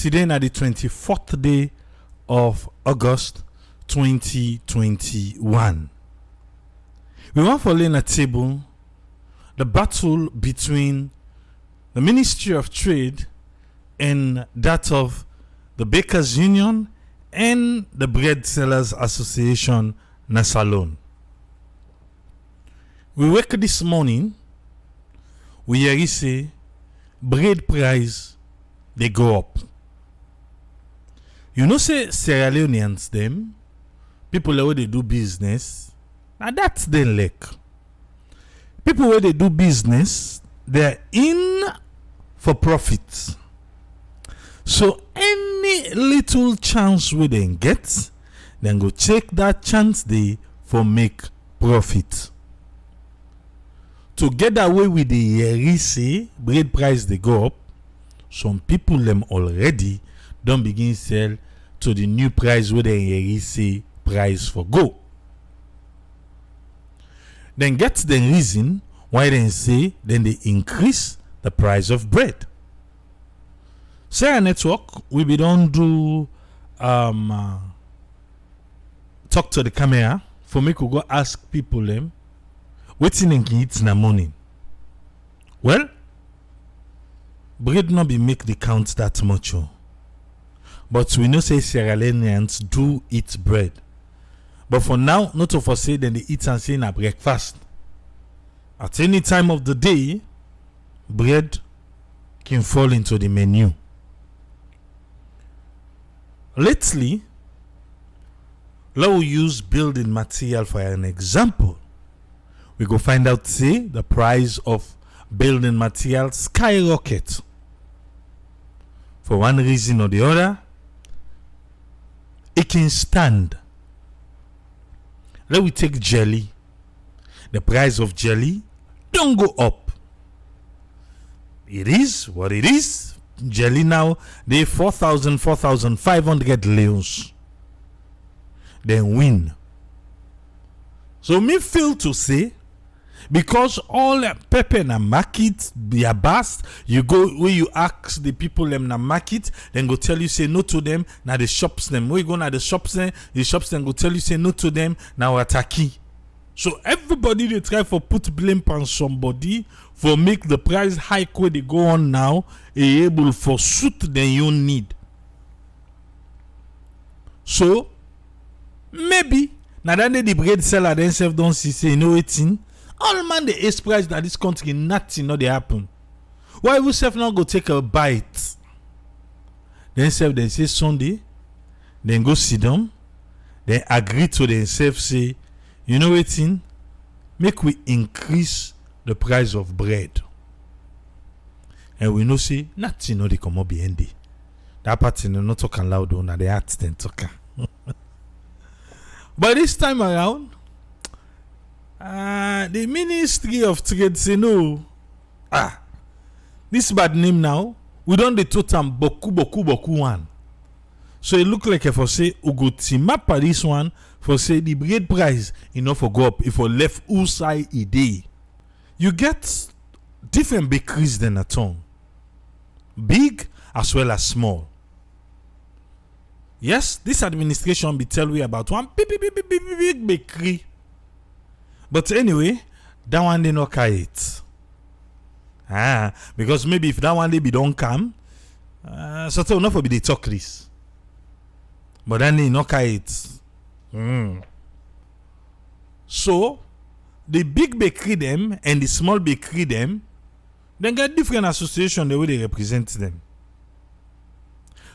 Today na the 24th day of August 2021. We want to lay on a table the battle between the Ministry of Trade and that of the Bakers Union and the Bread Sellers Association Nasalone. We wake this morning, we hear say bread price they go up. You know say Sierra Leoneans them, people where they do business, now that's their luck. People where they do business, they're in for profit. So any little chance we then get, then go check that chance they for make profit. To get away with the say bread price they go up, some people them already don't begin sell to the new price where the say price for go. Then get the reason why they say then they increase the price of bread. Sarah Network, we be don't do talk to the camera for me to go ask people them what's in eat in the morning. Well, bread not be make the count that much. But we know say Sierra Leoneans do eat bread. But for now, not to say then they eat and say na breakfast. At any time of the day, bread can fall into the menu. Lately, let's use building material for an example. We go find out say the price of building material skyrocket. For one reason or the other, it can stand. Let we take jelly. The price of jelly don't go up. It is what it is. Jelly now, they 4,500 leons. Then win. So me feel to say, because all pepper in a market, be a bust, you go where you ask the people them na market, then go tell you say no to them, now the shops them. Where you go now the shops then go tell you say no to them, now attacking. So everybody they try for put blame on somebody for make the price hike where they go on now able for suit the you need. So maybe now that the bread seller themselves don't see say you know waiting. All man the ace price that this country nothing not they happen. Why we self not go take a bite? Then self they say Sunday, then go sit down, then agree to themselves say, you know waiting, make we increase the price of bread. And we know say nothing no they come up behind it. That party no not talking loud on the heart then talking. But this time around, the Ministry of Trade say no. This bad name now, we don't the total boku one. So it look like if I say ugo team up this one for say the bread price enough for go up if for left outside a day. You get different bakeries than a town. Big as well as small. Yes, this administration be tell we about one big bakery. But anyway, that one they not carry it. Because maybe if that one they be don't come, so enough for be the talk this. But then they not carry it. So the big bakery them and the small bakery them, then get different association the way they represent them.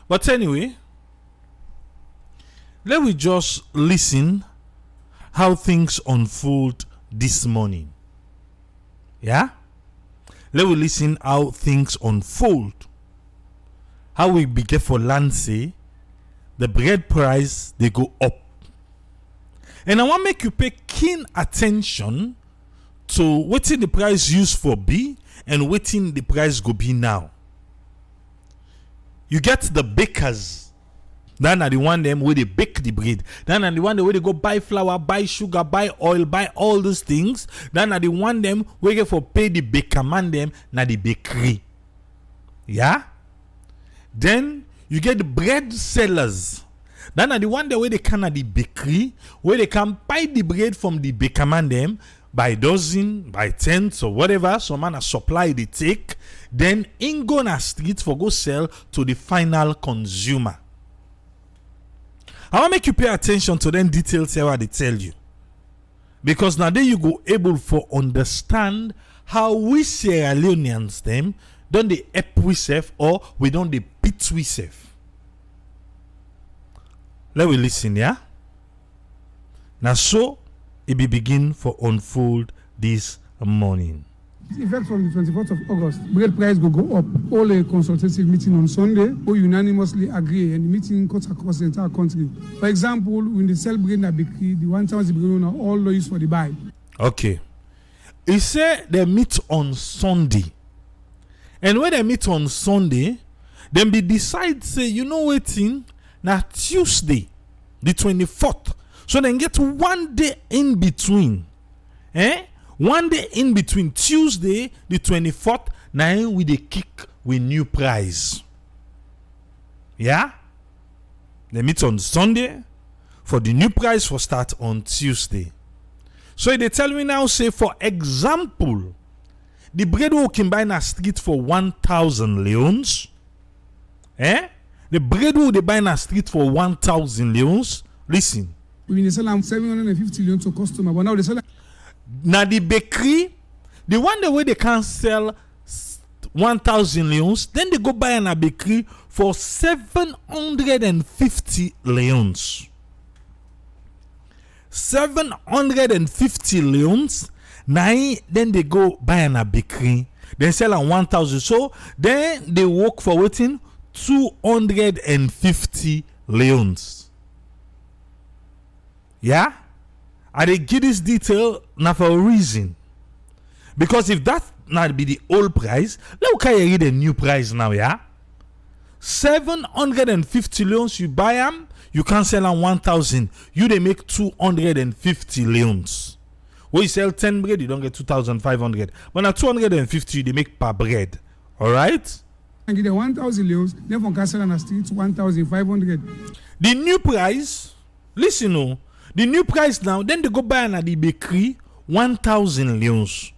But anyway, let we just listen how things unfold this morning. Yeah? Let we listen how things unfold. How we begin for land say the bread price they go up. And I want to make you pay keen attention to what the price used for be and what the price go be now. You get the bakers. Then are the one them where they bake the bread. Then are the one where they go buy flour, buy sugar, buy oil, buy all those things. Then are the one them where they for pay the baker man them na the bakery. Yeah? Then You get the bread sellers. Then are the one the way they can at the bakery, where they can buy the bread from the bakerman them by dozen, by tens or whatever. Some man a supply they take. Then in go na street for go sell to the final consumer. I want to make you pay attention to them details here what they tell you. Because now then you go able for understand how we Sierra Leoneans them don't they help we save or we don't they beat we save. Let we listen, yeah? Now so it be begin for unfold this morning. Effect from the 24th of August, bread price go up. All a consultative meeting on Sunday, who unanimously agree, and the meeting cuts across the entire country. For example, when they sell bread in a bakery, the 1,000 bread are all lawyers for the buy. Okay. He said they meet on Sunday. And when they meet on Sunday, then they decide, say, you know what thing? Now Tuesday, the 24th. So then get 1 day in between. 1 day in between Tuesday, the 24th, now with a kick with new price. Yeah? They meet on Sunday for the new price for start on Tuesday. So they tell me now, say, for example, the bread we can buy in a street for 1,000 leons. The bread we they buy in a street for 1,000 leons. Listen. We sell them 750 leons to customer, but now they sell. Now the bakery, the one the way they can sell 1,000 leons, then they go buy in a bakery for 750 leons. 750 leons. Now then they go buy in a bakery, then sell on 1,000. So then they work for waiting 250 leons. Yeah? I they give this detail now for a reason. Because if that not be the old price, look how you read the new price now, yeah? 750 leons, you buy them, you can sell on 1,000. You they make 250 leons. When you sell 10 bread, you don't get 2,500. But now 250 they make per bread. Alright? And get the 1,000 leons, then from Castle on the street 1,500. The new price, listen, no. The new price now, then they go buy at the bakery 1,000 leons.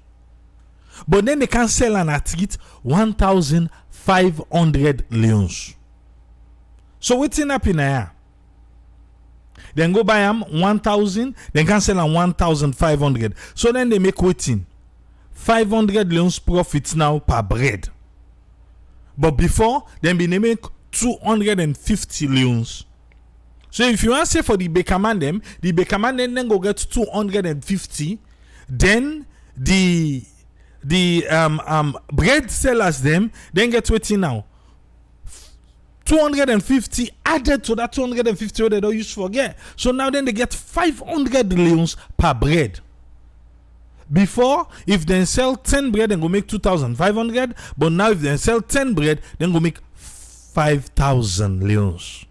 But then they can sell on a street 1,500 leons. So what's in happen here? Then go buy them 1,000, then can sell on 1,500. So then they make waiting 500 leons profits now per bread. But before, then they make 250 leons. So if you want to say for the bakerman them, the bakerman then go get 250. Then the bread sellers them then get waiting now 250 added to that 250 what they don't use forget. So now then they get 500 leons per bread. Before, if they sell 10 bread, then go make 2,500. But now if they sell 10 bread, then go make 5,000 leons.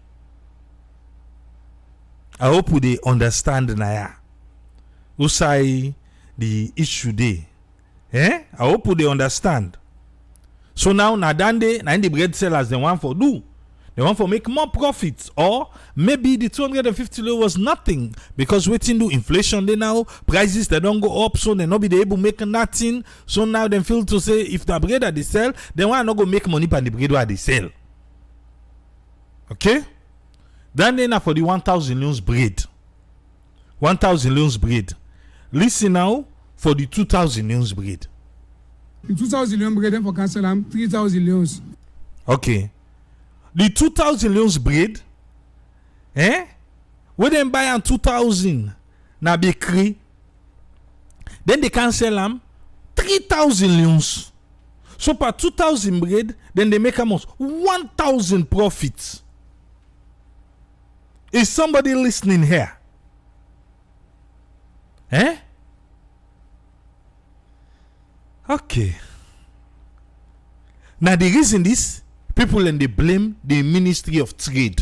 I hope they understand now. Who say the issue day? I hope they understand. So now Nadande, now the bread sellers they want for do. They want for make more profits, or maybe the 250 leons was nothing because waiting do inflation. They now prices they don't go up, so they not be able to make nothing. So now they feel to say if the bread that they sell, they want not go make money by the bread that they sell. Okay. Then they now for the 1,000 leons bread. 1,000 leons bread. Listen now for the 2,000 leons bread. The 2,000 leons bread then for cancel them 3,000 leons. Okay. The 2,000 leons bread, when they buy on 2,000 na bakery, then they can sell them 3,000 leons. So per 2,000 bread, then they make almost 1,000 profits. Is somebody listening here? Okay. Now the reason this, people and they blame the Ministry of Trade.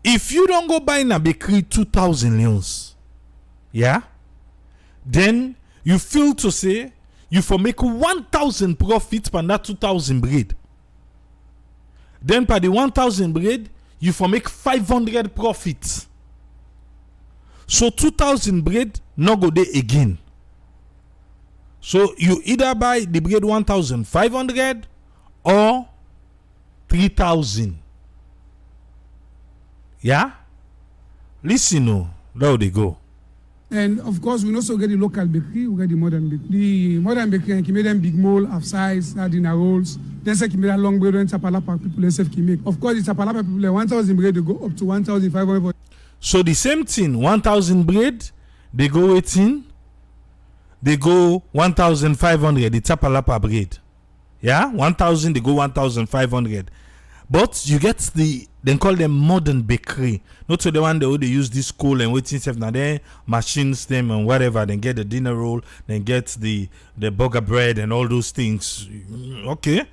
If you don't go buy in a bakery 2,000 leons, yeah, then you feel to say you for make 1,000 profits per that 2,000 bread. Then per the 1,000 bread, you for make 500 profit. So 2,000 bread no go there again. So you either buy the bread 1,500 or 3,000. Yeah? Listen, no, there they go. And of course, we also get the local bakery, we get the modern bakery. The modern bakery can make them big mold, half size, dinner rolls. Then say can make that long bread when Chapalapa people themselves can make. Of course, the Chapalapa people 1,000 bread they go up to 1,500. So the same thing, 1,000 bread, they go 18, they go 1,500, the Chapalapa bread. Yeah, 1,000, they go 1,500. But you get they call them modern bakery. Not to the one they use this coal and waiting stuff. Now then machines them and whatever. Then get the dinner roll. Then get the burger bread and all those things. Okay.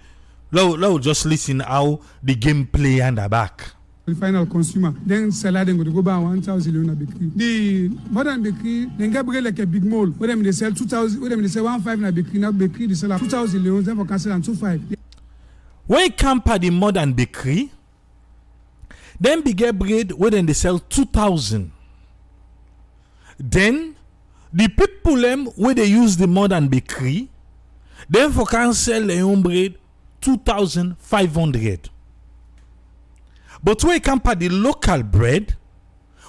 Now just listen how the game play and the back. The final consumer. Then seller then go buy 1,000 Leone bakery. The modern bakery then get bread like a big mold. Where them they sell 2,000. Where them they sell 1,500 na bakery. Now bakery they sell 2,000 Leone. Then for cancel and 2,500. When you come by the modern bakery, then we get bread where then they sell 2,000. Then the people them where they use the modern bakery, then for can sell their own bread 2,500. But when you come by the local bread,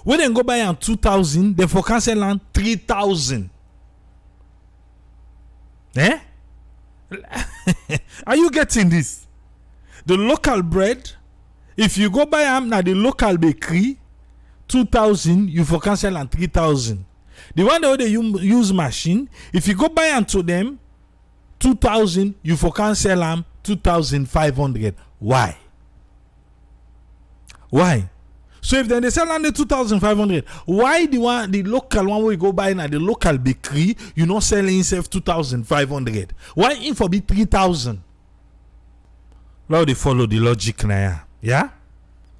where then go buy on 2,000, then for can sell on 3,000. Eh? Are you getting this? The local bread, if you go buy them at the local bakery, 2,000, you for cancel and 3,000. The one that they use machine, if you go buy them to them, 2,000, you for cancel them 2,500. Why? Why? So if then they sell under 2,500, why the local one we go buy at the local bakery, you not selling yourself 2,500? Why in for be 3,000? Now they follow the logic now. Yeah?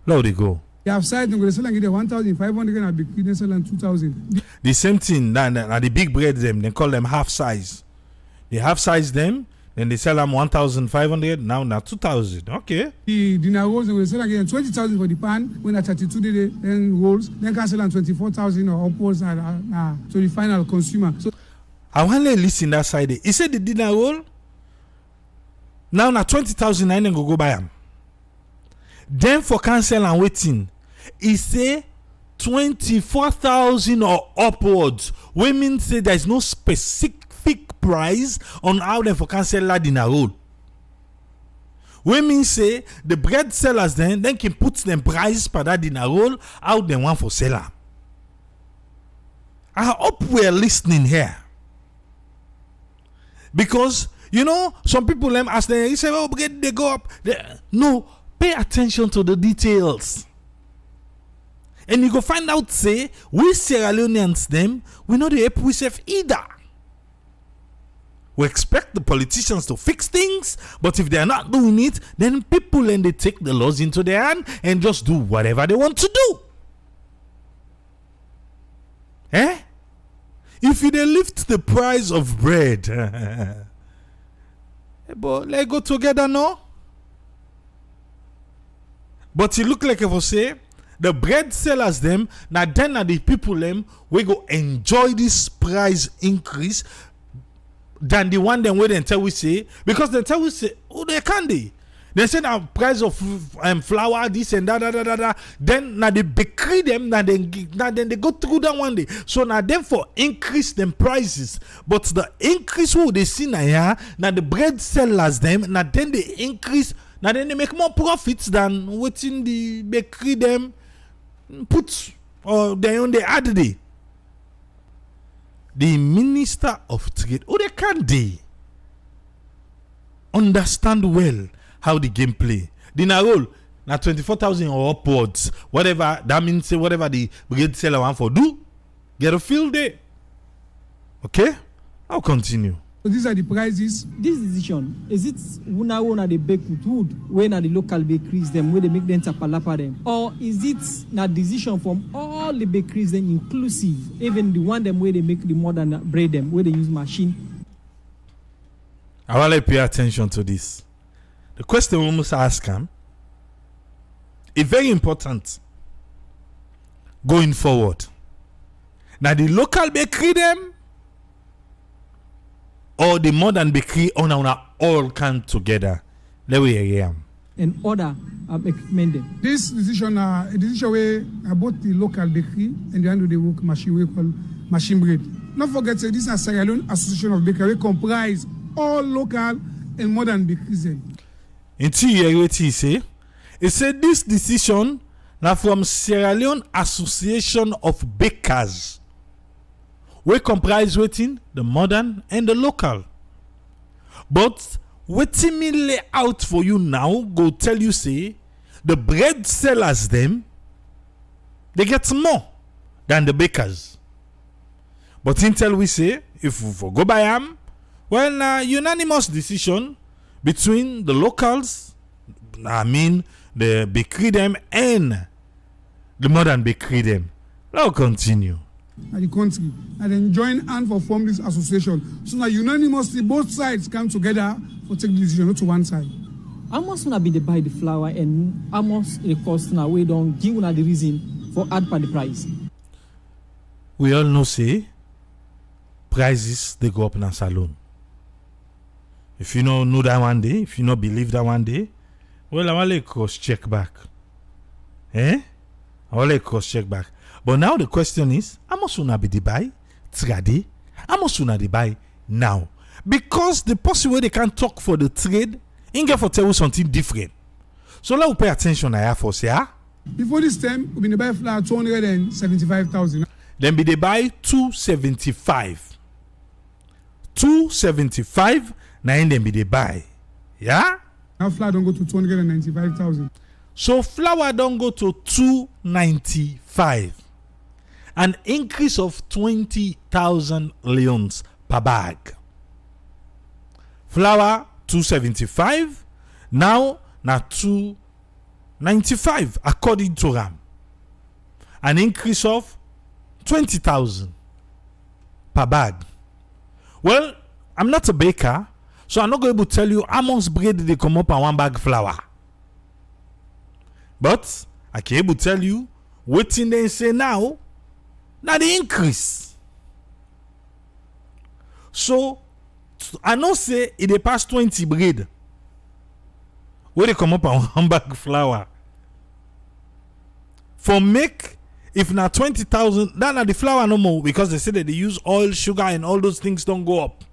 Now they go. They have side they sell and get 1,500 and bakery they sell 2,000. The same thing now the big bread them, they call them half size. They half size them, then they sell them 1,500, now 2,000. Okay. The dinner rolls, they will sell again 20,000 for the pan, when at 32 day, then rolls, then can sell 24,000 or upwards to the final consumer. So I want to listen that side. He said the dinner roll, now 20,000, I go buy them. Then for cancel and waiting, he say 24,000 or upwards. Women say there is no specific price on how they for cancel that dinner roll. Women say the bread sellers then can put them price per that dinner roll out they want for seller. I hope we are listening here. Because you know some people them as they say, oh, bread they go up. No, pay attention to the details. And you go find out say we Sierra Leoneans them we know the help we save either. We expect the politicians to fix things, but if they are not doing it, then people and they take the laws into their hand and just do whatever they want to do. Eh? If they lift the price of bread, but let's go together now. But it look like if I say the bread sellers them, now then are the people them we go enjoy this price increase than the one them where they tell we say, because they tell we say, oh, they can't they say the price of flour this and that. Then now they bakery them, now then they go through that one day. So now them for increase them prices, but the increase who they see now here, now the bread sellers them, now then they increase, now then they make more profits than within the bakery them put or they on the other day. The Minister of Trade, they can't understand well how the game play. The roll now 24,000 or upwards, whatever that means. Say whatever the bread seller want for do, get a field day. Okay, I'll continue. So these are the prices. This decision, is it una they bake with wood when at the local bakeries them where they make them tapalapa them, or is it a decision from all the bakeries then inclusive, even the one them where they make the modern bread them where they use machine? I want to pay attention to this. The question we must ask him, It's very important going forward. Now the local bakery them or the modern bakery on all come together. Let me hear them. And other equipment them. This decision a decision where about the local bakery and the hand the work machine we call machine bread. Not forget say this is Sierra Leone Association of Bakery we comprise all local and modern bakeries them. Until you hear what he say, he said this decision now from Sierra Leone Association of Bakers. We comprise waiting the modern and the local. But waiting me lay out for you now, go tell you say the bread sellers them they get more than the bakers. But until we say if we go by them, well unanimous decision between the locals, I mean the bakery them and the modern bakery them. Now continue. At the country and then join hand for form this association so that unanimously both sides come together for take the decision, not to one side. How much una be the buy the flour and how much it cost now we don't give una the reason for add per the price? We all know say prices they go up in a salon. If you don't know that one day, if you don't believe that one day, well I will cross check back. I will cross check back. But now the question is, how much una be the buy? Trade? How much una the buy now? Because the person where they can talk for the trade, in get for tell you something different. So let us pay attention I have for say Before this time, we been buy flour 275,000. Then be they buy 275. 275 now then be they buy. Yeah? Now flour don't go to 295,000. So flour don't go to 295. An increase of 20,000 leons per bag. Flour 275, now 295 according to RAM. An increase of 20,000 per bag. Well, I'm not a baker, so I'm not going to tell you how much bread they come up on one bag flour. But I can able to tell you what in they say now the increase. So I know say it dey pass 20 bread where they come up on one bag flour. For make if na 20,000, that na the flour no more because they say that they use oil, sugar, and all those things don't go up.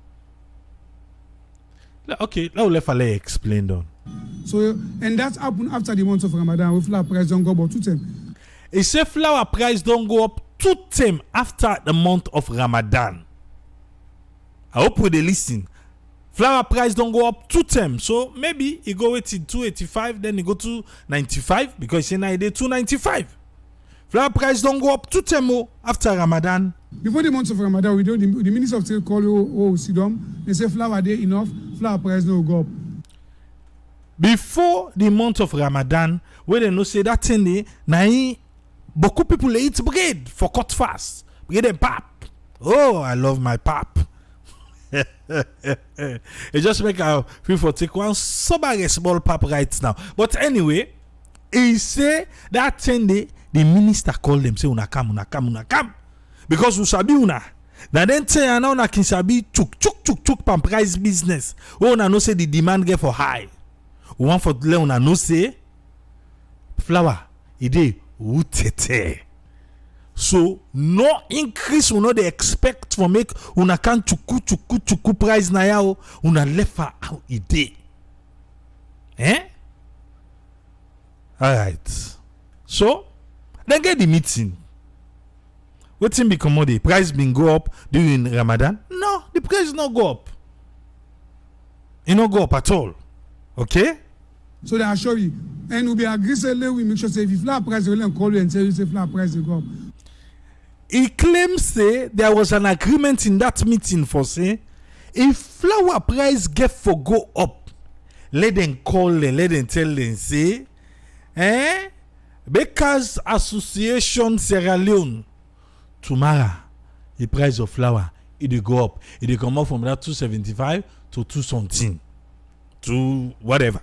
Okay, now let Fale explain down. So and that happened after the month of Ramadan. With flour price don't go about 2 times. He say flour price don't go up 2 times after the month of Ramadan. I hope we dey listen. Flour price don't go up 2 times. So maybe it go with 285, then it go to 95 because now it 295. Flour price don't go up 2 times after Ramadan. Before the month of Ramadan, we do the Minister of Trade call Sidom. They say flour day enough, flour price no go up. Before the month of Ramadan, where they no say that thing dey, na beaucoup people eat bread for cut fast. Bread and pap. Oh, I love my pap. It just make our people take one super small pap right now. But anyway, he say that thing dey, the minister call them say una come. Because we sabi una. Now then say una kin sabi chuk pan price business. We una know say the demand get for high. We want for let una know say flour e dey utete. So no increase we no dey expect for make una can chuku price na ya una left how e dey. All right. So then get the meeting. Wetin be commodity? Price been go up during Ramadan? No, the price not go up. It not go up at all. Okay? So they assure you. And we be agree say we make sure say if flour price will call you and tell you say flour price will go up. He claims say there was an agreement in that meeting for say if flour price get for go up, let them call them, let them tell them say, Bakers Association Sierra Leone tomorrow the price of flour it will go up. It will come up from that 275 to 2 something to whatever.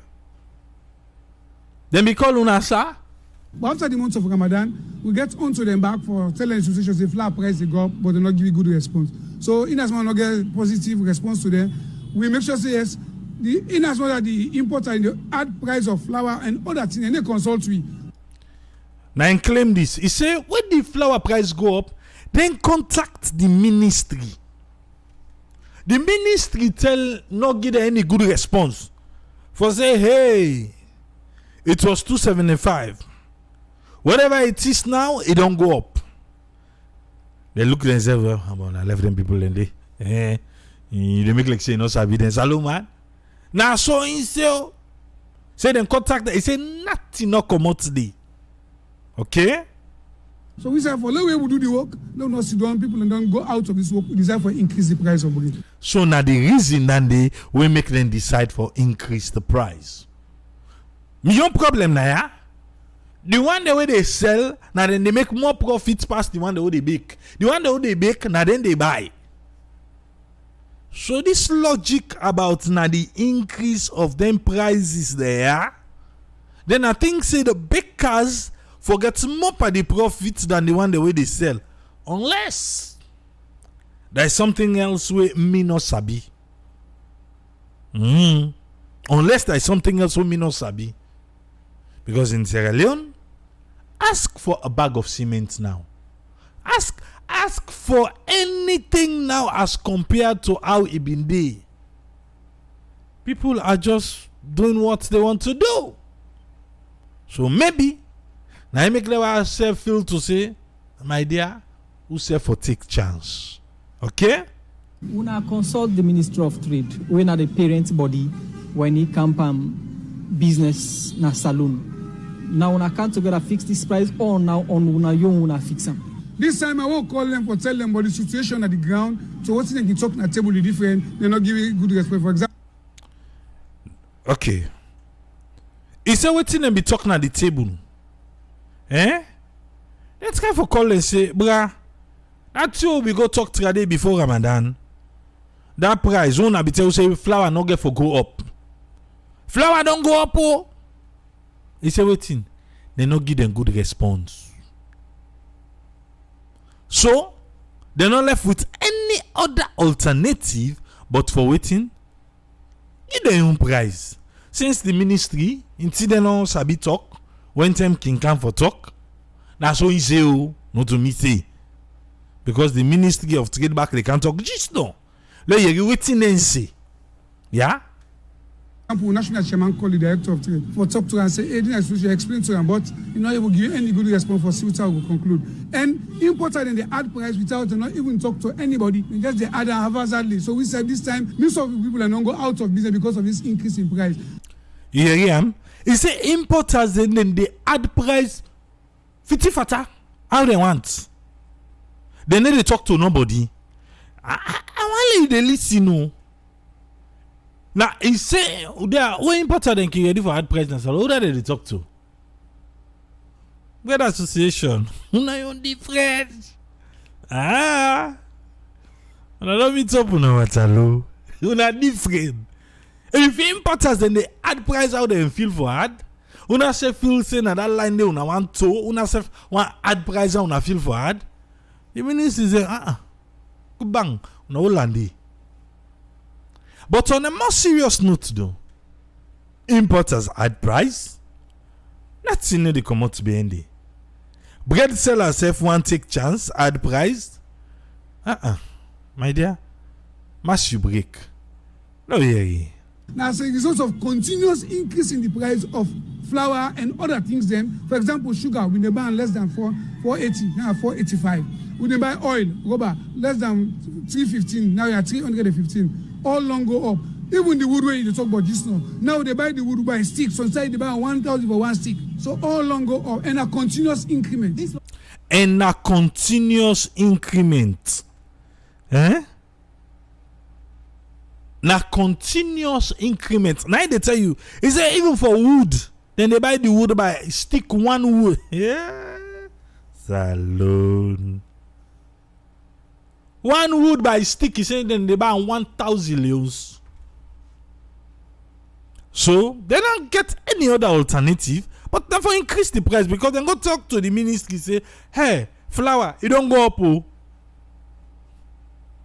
Then we call una sir, But after the month of Ramadan, we get onto them back for telling institutions the flower price they go up, but they not give you good response. So in as much not get positive response to them, we make sure say yes. In as much as the importer in the add price of flour and other things, and they consult we. Now and claim this. He say when the flour price go up, then contact the ministry. The ministry tell not give them any good response. For say, hey, it was 275. Whatever it is now, it don't go up. They look at themselves, well, I'm gonna left them people in there. They make like say no evidence. Hello man. Now so he say them contact them. He say nothing not come out today. Okay? So we say for let we do the work, let not sit down people and don't go out of this work. We decide for increase the price of bread. So now the reason that they will make them decide for increase the price. Me your problem now, yeah? The one the way they sell, now then they make more profits past the one the way they bake. The one the way they bake, now then they buy. So this logic about now the increase of them prices there, then I think say the bakers forget more per the profits than the one the way they sell. Unless there is something else we me no sabi. Unless there is something else we me no sabi. Because in Sierra Leone, ask for a bag of cement now. Ask for anything now as compared to how it been there. People are just doing what they want to do. So maybe now I make ourselves feel to say, my dear, who say for take chance. Okay? Una consult the Ministry of Trade when are the parent body when he come business na saloon. Now una can't together fix this price or now on una young una fix them. This time I won't call them for tell them about the situation at the ground. So what's they can talk at the table is different. They're not giving good response. For example. Okay. He said what them be talking at the table. Let's go for call and say, bruh, that's you we go talk today before Ramadan. That price one be tell say flour not get for go up. Flour don't go up, oh. He said waiting, they not give them good response. So they're not left with any other alternative but for waiting. Give them own price. Since the ministry, until they know sabi talk, when time king come for talk, that's what he say, oh, not to me say. Because the Ministry of Trade back they can't talk just no. Let you waiting and say. Yeah? National chairman call the director of trade for talk to her and say, hey, didn't I explain to him, but you know, he will give any good response for see how we conclude. And imported in the add price without not even talk to anybody, and just the add and haphazardly. So we said this time, most of the people are not go out of business because of this increase in price. You hear him? He say importers then they add price 50 fata how they want. They need to talk to nobody. I want you to listen, no. Now he say they are way importer than can ready for hard price now. So who that they talk to? What association? Una yon different. Una don't meet up una watalo. Una different. If importers then they add price how they feel for hard. Una say feel say na that line they una want to. Una say want add price how una feel for hard. The minister say good bang una Hollande. But on a more serious note, though, importers add price. That's in the come out to be ending. Bread sellers self one take chance, add price. My dear, must you break? No, yeah. Now, as a result of continuous increase in the price of flour and other things, then, for example, sugar, we never buy less than 480, now 485. We never buy oil, rubber, less than 315, now you are 315. All long go up. Even the wood way you talk about just now they buy the wood by stick. So inside they buy 1,000 for one stick. So all long go up and a continuous increment. And a continuous increment. Na continuous increment. Now they tell you, is it even for wood? Then they buy the wood by stick one wood. Yeah. Salon. One wood by stick is saying then they buy 1,000 leos. So they don't get any other alternative But then for increase the price because then go talk to the ministry say, hey, flour, it don't go up. Oh.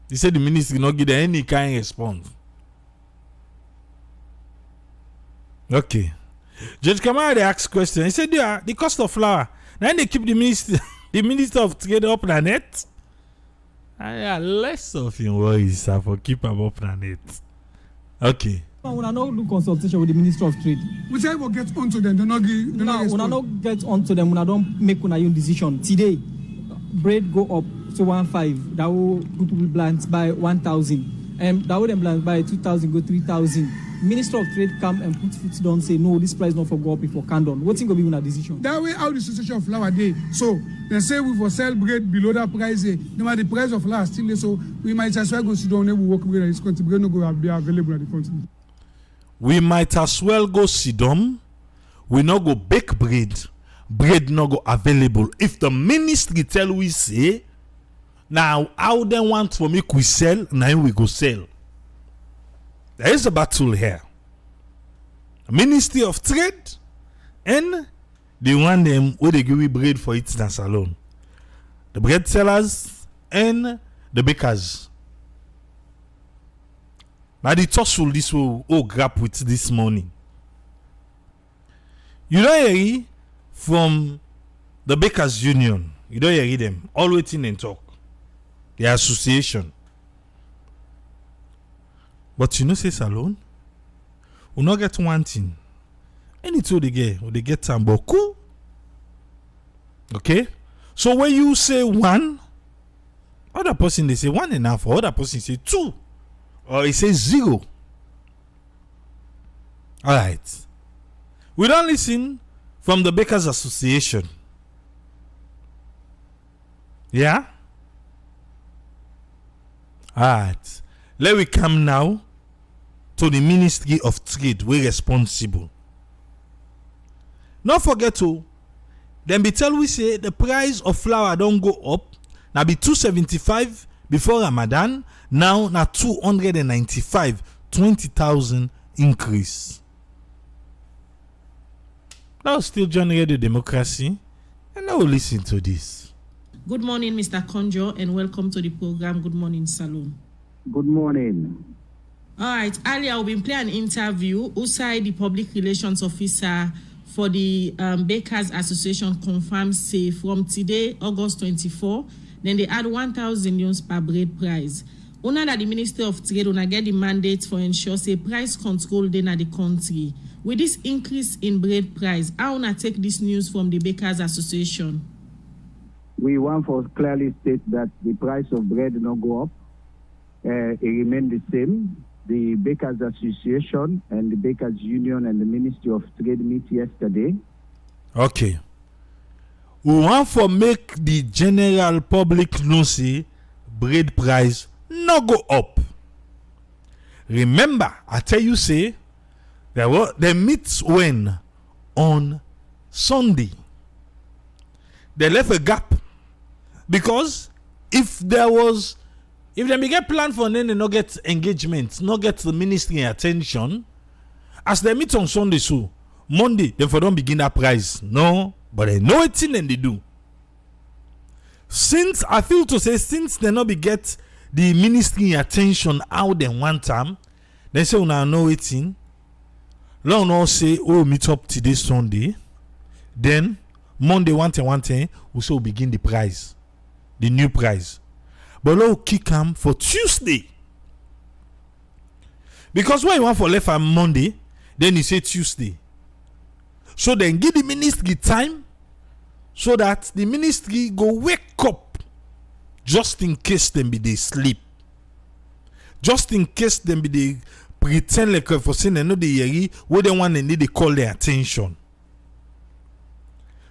He said the ministry not give them any kind of response. Okay. Judge Kamara they asked question. He said, yeah, the cost of flour. Then they keep the minister of trade up the net. Yeah, less of him worries for keep him up the net. Okay. When I no do consultation with the Minister of Trade. We say we'll get onto them. They not give. Now, when I don't get onto them, when I don't make una own decision. Today, bread go up to 1.5. That will people blend by 1,000. That will them blend by 2,000 go 3,000. Minister of Trade come and put foot down say no, this price not for go up for candon. What's going to be una decision? That way how the situation of flour day. So they say we for sell bread below that price. No the price of flour still there, so we might as well go sit down and we work bread at this country. Bread no go be available at the country. We might as well go sit down. We not go bake bread. Bread not go available. If the ministry tell we say, now how they want for me we sell, now we go sell. There is a battle here. The Ministry of Trade and the one them where they give we bread for it in salon. The bread sellers and the bakers. Now the tussle this will all grab with this morning. You don't hear from the Bakers Union. You don't hear them. All waiting and talk. The association. But you know say salon. We not get one thing. Anything they get tamboku. Okay? So when you say one, other person they say 1.5, other person say 2. Or he says 0. Alright. We don't listen from the Bakers Association. Yeah? Alright. Let we come now to the Ministry of Trade. We're responsible. Not forget to then be tell we say the price of flour don't go up. Now be 275 before Ramadan. Now 295. 20,000 increase. Now still generate the democracy. And now listen to this. Good morning, Mr. Conjo, and welcome to the program. Good morning, Salon. Good morning. All right. Earlier, we've been playing an interview. Usai, the public relations officer for the Bakers Association, confirmed say from today, August 24, then they add 1,000 euros per bread price. Una that the Minister of Trade una get the mandate for ensure say price control then at the country. With this increase in bread price, how una take this news from the Bakers Association? We want to clearly state that the price of bread will not go up. It remains the same. The Bakers Association and the Bakers Union and the Ministry of Trade meet yesterday. Okay. We want to make the general public know say bread price not go up. Remember, I tell you say they meet when on Sunday. They left a gap because if they get plan for then they not get engagement, not get the ministry attention, as they meet on Sunday, so Monday they for don't begin that price. No, but they know it and they do. Since I feel to say since they not be get the ministry attention out they want time, they say we now know it in. Long now say meet up today Sunday, then Monday one thing we say we begin the price, the new price. But we'll kick them for Tuesday. Because when you want for left on Monday, then you say Tuesday. So then give the ministry time so that the ministry go wake up just in case them be they sleep. Just in case them be they pretend like for saying they know the yeri where they want and they call their attention.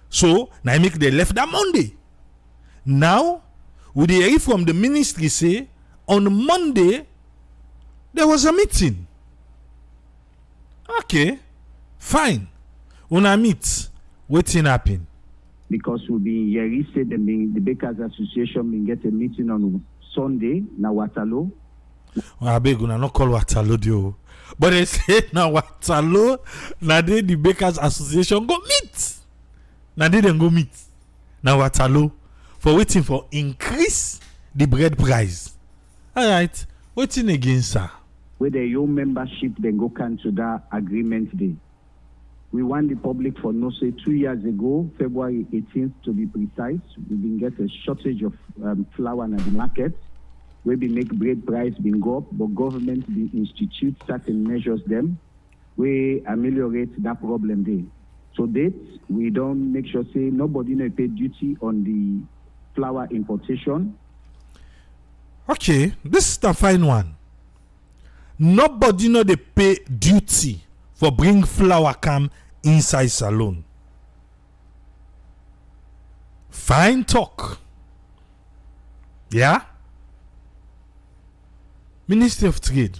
So now I make they left that Monday. Now we hear from the ministry say on Monday there was a meeting. Okay, fine. When I meet, what's happen? Because we be here said the Bakers Association been get a meeting on Sunday na Waterloo. I beg you not call Waterloo dio. But they say na Waterloo na the Bakers Association go meet. Now they then go meet. Now Waterloo for waiting for increase the bread price. All right. Waiting again, sir. Where the your membership then go cancel that agreement day. We want the public for no say 2 years ago, February 18th to be precise, we been get a shortage of flour in the market. We been make bread price been go up, but government be institute certain measures them. We ameliorate that problem there. So that we don't make sure say nobody no pay duty on the flour importation. Okay, this is the fine one. Nobody know they pay duty for bring flour come inside salon. Fine talk. Yeah? Ministry of Trade.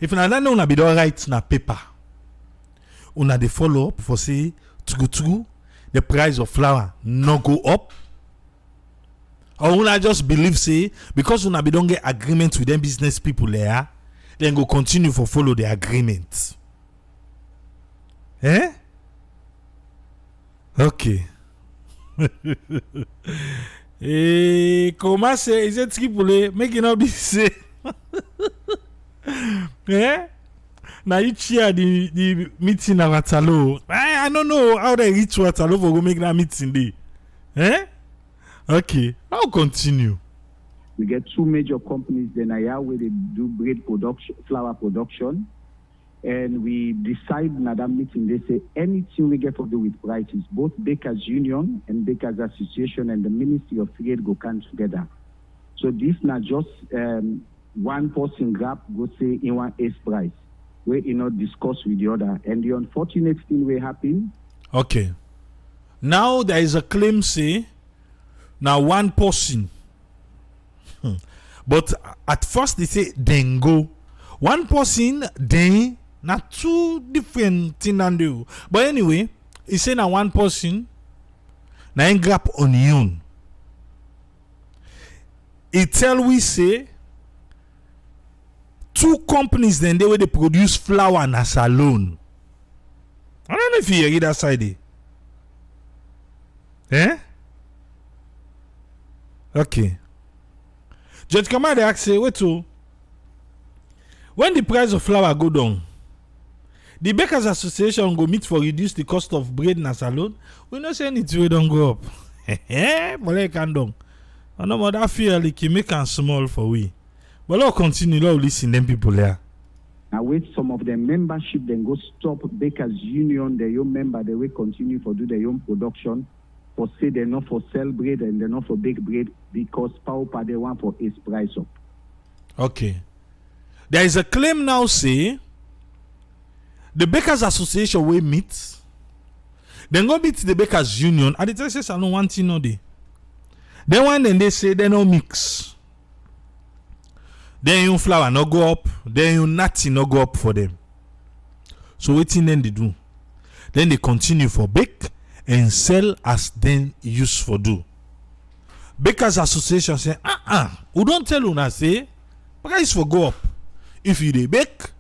If you don't know una be don write na paper, una dey follow up for say true the price of flour no go up. Or una just believe say because una be don get agreement with them business people there, then go continue for follow the agreement. Eh? Okay. Comment c'est? Is it triple? Make it not be say. Eh? Now you chair the meeting at Waterloo. I don't know how they reach Waterloo for go make that meeting day. Eh? Okay. I'll continue. We get two major companies then where they do bread production, flour production. And we decide in that meeting, they say anything we get to do with prices, both Bakers Union and Bakers Association and the Ministry of Trade go come together. So this not just one person grab go say in one ace price, where you not discuss with the other. And the unfortunate thing will happen. Okay. Now there is a claim say now one person. But at first they say then go. One person then not two different thing and do. But anyway, he say now one person now grab onion. He tell we say two companies then they where they produce flour and a salon. I don't know if you hear that side. Eh? Okay. Judge Kamade ask say, wait to when the price of flour go down, the Bakers Association go meet for reduce the cost of bread and salon. We not say anything we don't go up. But can down. And no more that feel like you make and small for we. But let's continue. Let's listen them people there. Now with some of the membership then go stop Bakers Union, their own member, they will continue for do their own production. For say they're not for sell bread and they're not for bake bread because power they want for its price up. Okay. There is a claim now say the Bakers Association will meet. Then go meet the Bakers Union and the tell say I don't want no day. Then one then they say they no mix. Then your flour no go up, then your natty no go up for them. So waiting then they do. Then they continue for bake and sell as then use for do. Bakers Association say, we don't tell una say price for go up. If you dey bake,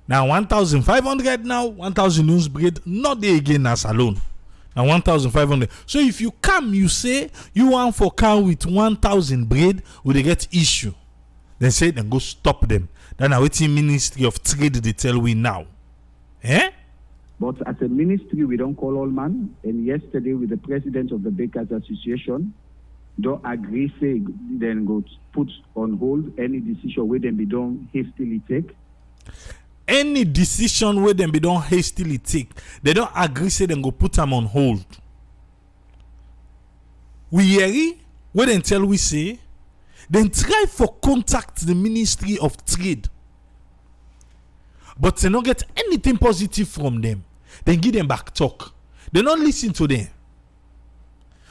now 1,500 now, 1,000 ounce bread, not there again as alone. Now 1,500. So if you come, you say you want for come with 1,000 bread, will they get issue? They say then go stop them. Then I waiting Ministry of Trade they tell we now. Eh? But as a ministry, we don't call all man. And yesterday, with the president of the Bakers Association, don't agree, say, then go put on hold any decision where them be done hastily take. Any decision where them be done hastily take, they don't agree, say, then go put them on hold. We hear where then tell we say, then try for contact the Ministry of Trade. But they don't get anything positive from them. Then give them back talk. They don't listen to them.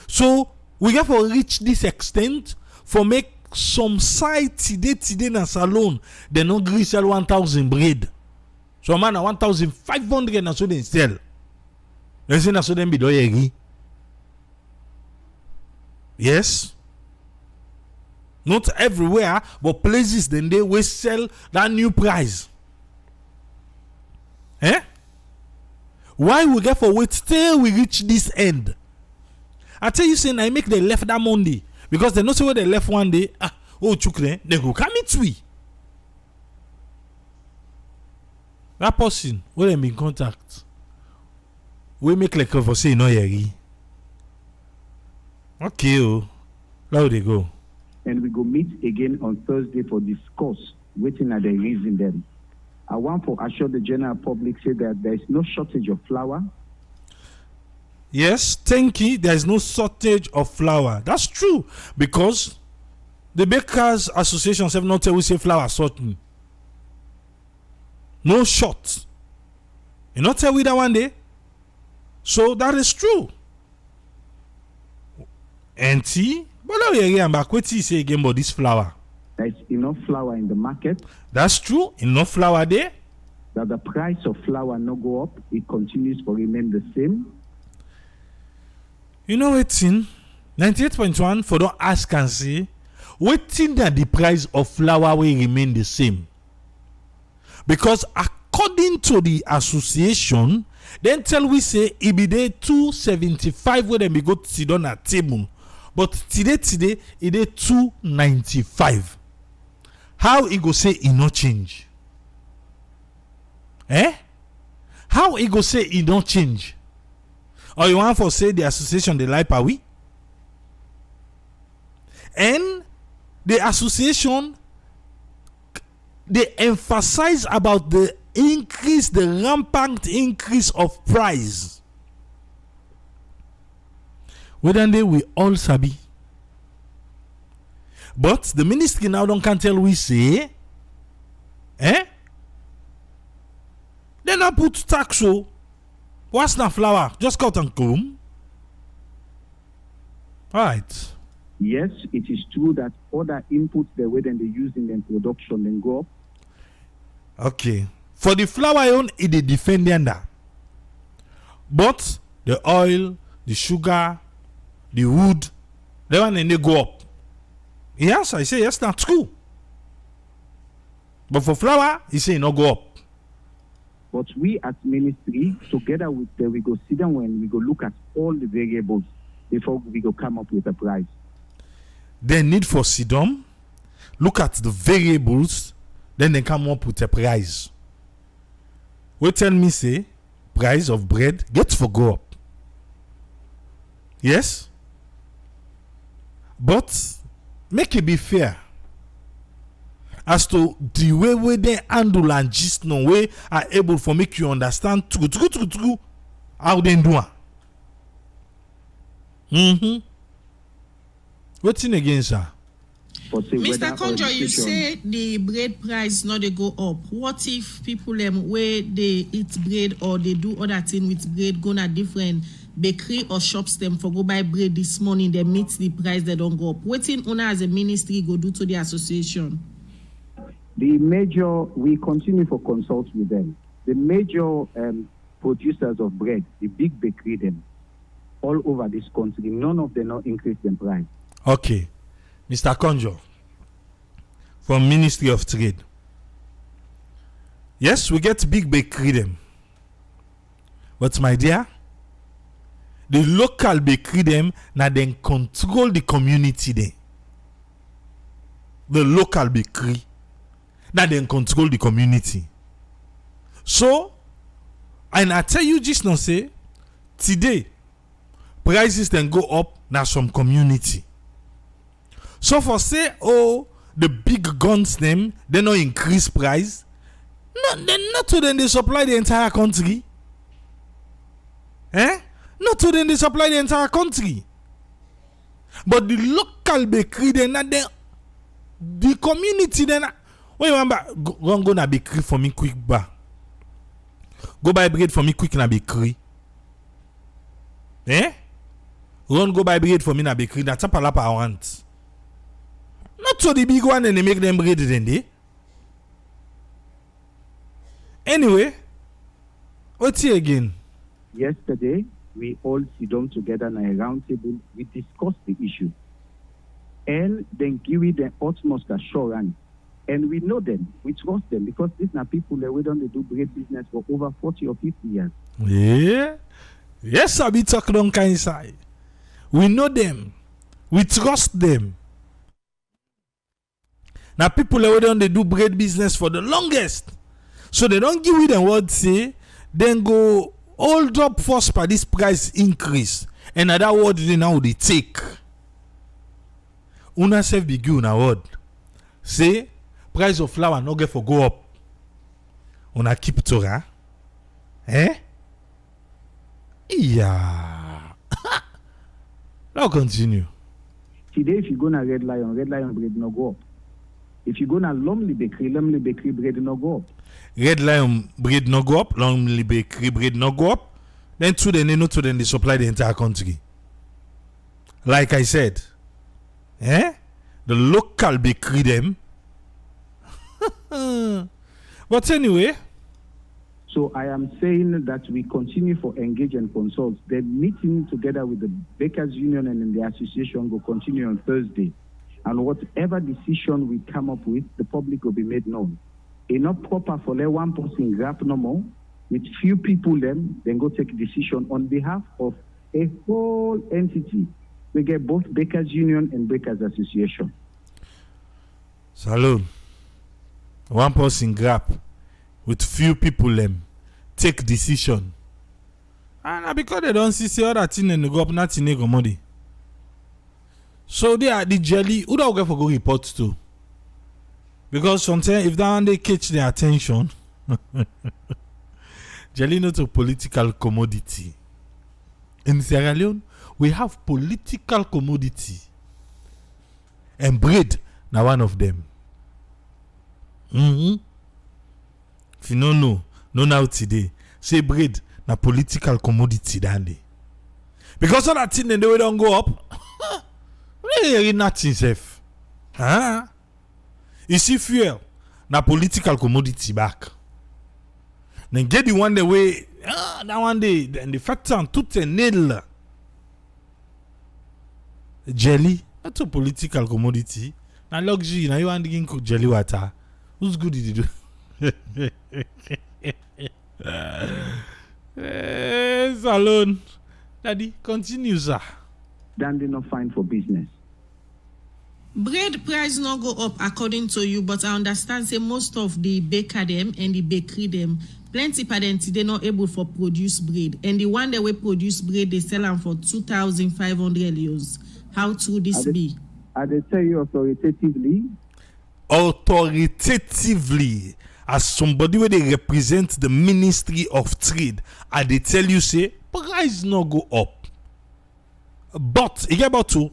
So we have to reach this extent for make some site today na salon. They don't agree sell 1,000 bread. So man 1,500 na so they sell. They say na so them be do agree. Yes. Not everywhere, but places then they will sell that new price. Eh? Why we get for wait till we reach this end I tell you, saying I make they left that Monday because they know say where they left one day. Chukre, they go come it we. That person where them in contact, we make like for say no yeri. Okay, how they go? And we go meet again on Thursday for discuss waiting at the reason then. I want to assure the general public say that there is no shortage of flour. Yes, thank you. There is no shortage of flour. That's true because the Bakers Association have not tell we say flour shorting. No short. You not tell we that one day. So that is true. And see, but now you're back. What you say again about this flour? There is enough flour in the market. That's true. Enough flour there. That the price of flour no go up. It continues to remain the same. You know what's in 98.1 for don't ask and say waiting that the price of flour will remain the same. Because according to the association, then tell we say it be there 275 where them be go to sit on a table. But today it is 295. How it go say it no change? How it go say it don't change? Or you want for say the association they lie we? And the association they emphasize about the rampant increase of price. Whether they we all sabi. But the ministry now don't can tell we say, they not put tax so. What's not flour? Just cut and comb. Right. Yes, it is true that other inputs the way then they use in their production then go up. Okay. For the flour own, it is defending that. But the oil, the sugar, the wood, they one and they go up. Yes, I say yes, that's true. But for flour, he say no go up. But we as ministry, together with we go sit down when we go look at all the variables before we go come up with a price. They need for sit down, look at the variables, then they come up with a price. We tell me say, price of bread gets for go up. Yes? But make it be fair. As to the way they handle and gist no way are able for make you understand true how they do it. What's in again, sir? Mr. Conjo, you say the bread price not they go up. What if people where they eat bread or they do other thing with bread go na different bakery or shops them for go buy bread this morning, they meet the price they don't go up. What in owner as a ministry go do to the association? We continue to consult with them. The major producers of bread, the big bakery them, all over this country, none of them not increase the price. Okay. Mr. Conjo, from Ministry of Trade. Yes, we get big bakery them. But my dear, the local bakery them now then control the community there. The local bakery now then control the community. So, and I tell you just now say, today, prices then go up now some community. So for say, the big guns them, they no increase price. No, then not to them they supply the entire country. Not to them they supply the entire country. But the local bakery, they not then the community then. When you remember, go na bakery for me quick bar. Go buy bread for me quick na bakery. Run go buy bread for me na bakery. That's a palapa I want. Not so the big one and they make them bread then they. Anyway, what's here again? Yesterday, we all sit down together in a round table. We discussed the issue. And then give it the utmost assurance. And we know them. We trust them because these are people that we don't do bread business for over 40 or 50 years. Yeah. Yes, I be talking on kind side. We know them. We trust them. Now people who don't they do bread business for the longest. So they don't give you the word say, then go hold up first by this price increase. And that word they now they take. Una self be give una word. Say price of flour no get for go up. Una keep to her. Eh? Yeah. Now continue. Today, if you go to Red Lion bread no go up. If you go to Lumley Bakery bread no go up. Red Lion bread no go up, Lumley Bakery bread no go up. Then to the no to them they supply the entire country. Like I said, the local bakery them. But anyway. So I am saying that we continue for engage and consult. The meeting together with the Bakers Union and the association will continue on Thursday. And whatever decision we come up with, the public will be made known. It's not proper for let one person grab no more. With few people then go take decision on behalf of a whole entity. We get both Bakers Union and Bakers Association. Salon. One person grab with few people them take decision. And because they don't see other thing and go up nothing they go money. So they are the jelly who don't get for go report to. Because sometimes if they catch their attention, jelly not a political commodity. In Sierra Leone, we have political commodity. And bread now one of them. If you don't know now today, say bread na political commodity dandy. Because all that thing and they don't go up, really nothing safe. Huh? You see fuel na political commodity back. Then get the one the way that one day and the factor on tout est nil. Jelly, that's a political commodity. Na luxury, now you want to drink jelly water. Who's good did you do? Salon. Daddy, continue, sir. Then they not fine for business. Bread price not go up according to you, but I understand say most of the baker them and the bakery them plenty parents they not able for produce bread, and the one that we produce bread they sell them for 2,500 euros. How true this be? I they tell you authoritatively as somebody where they represent the Ministry of Trade, and they tell you say price not go up, but you get about to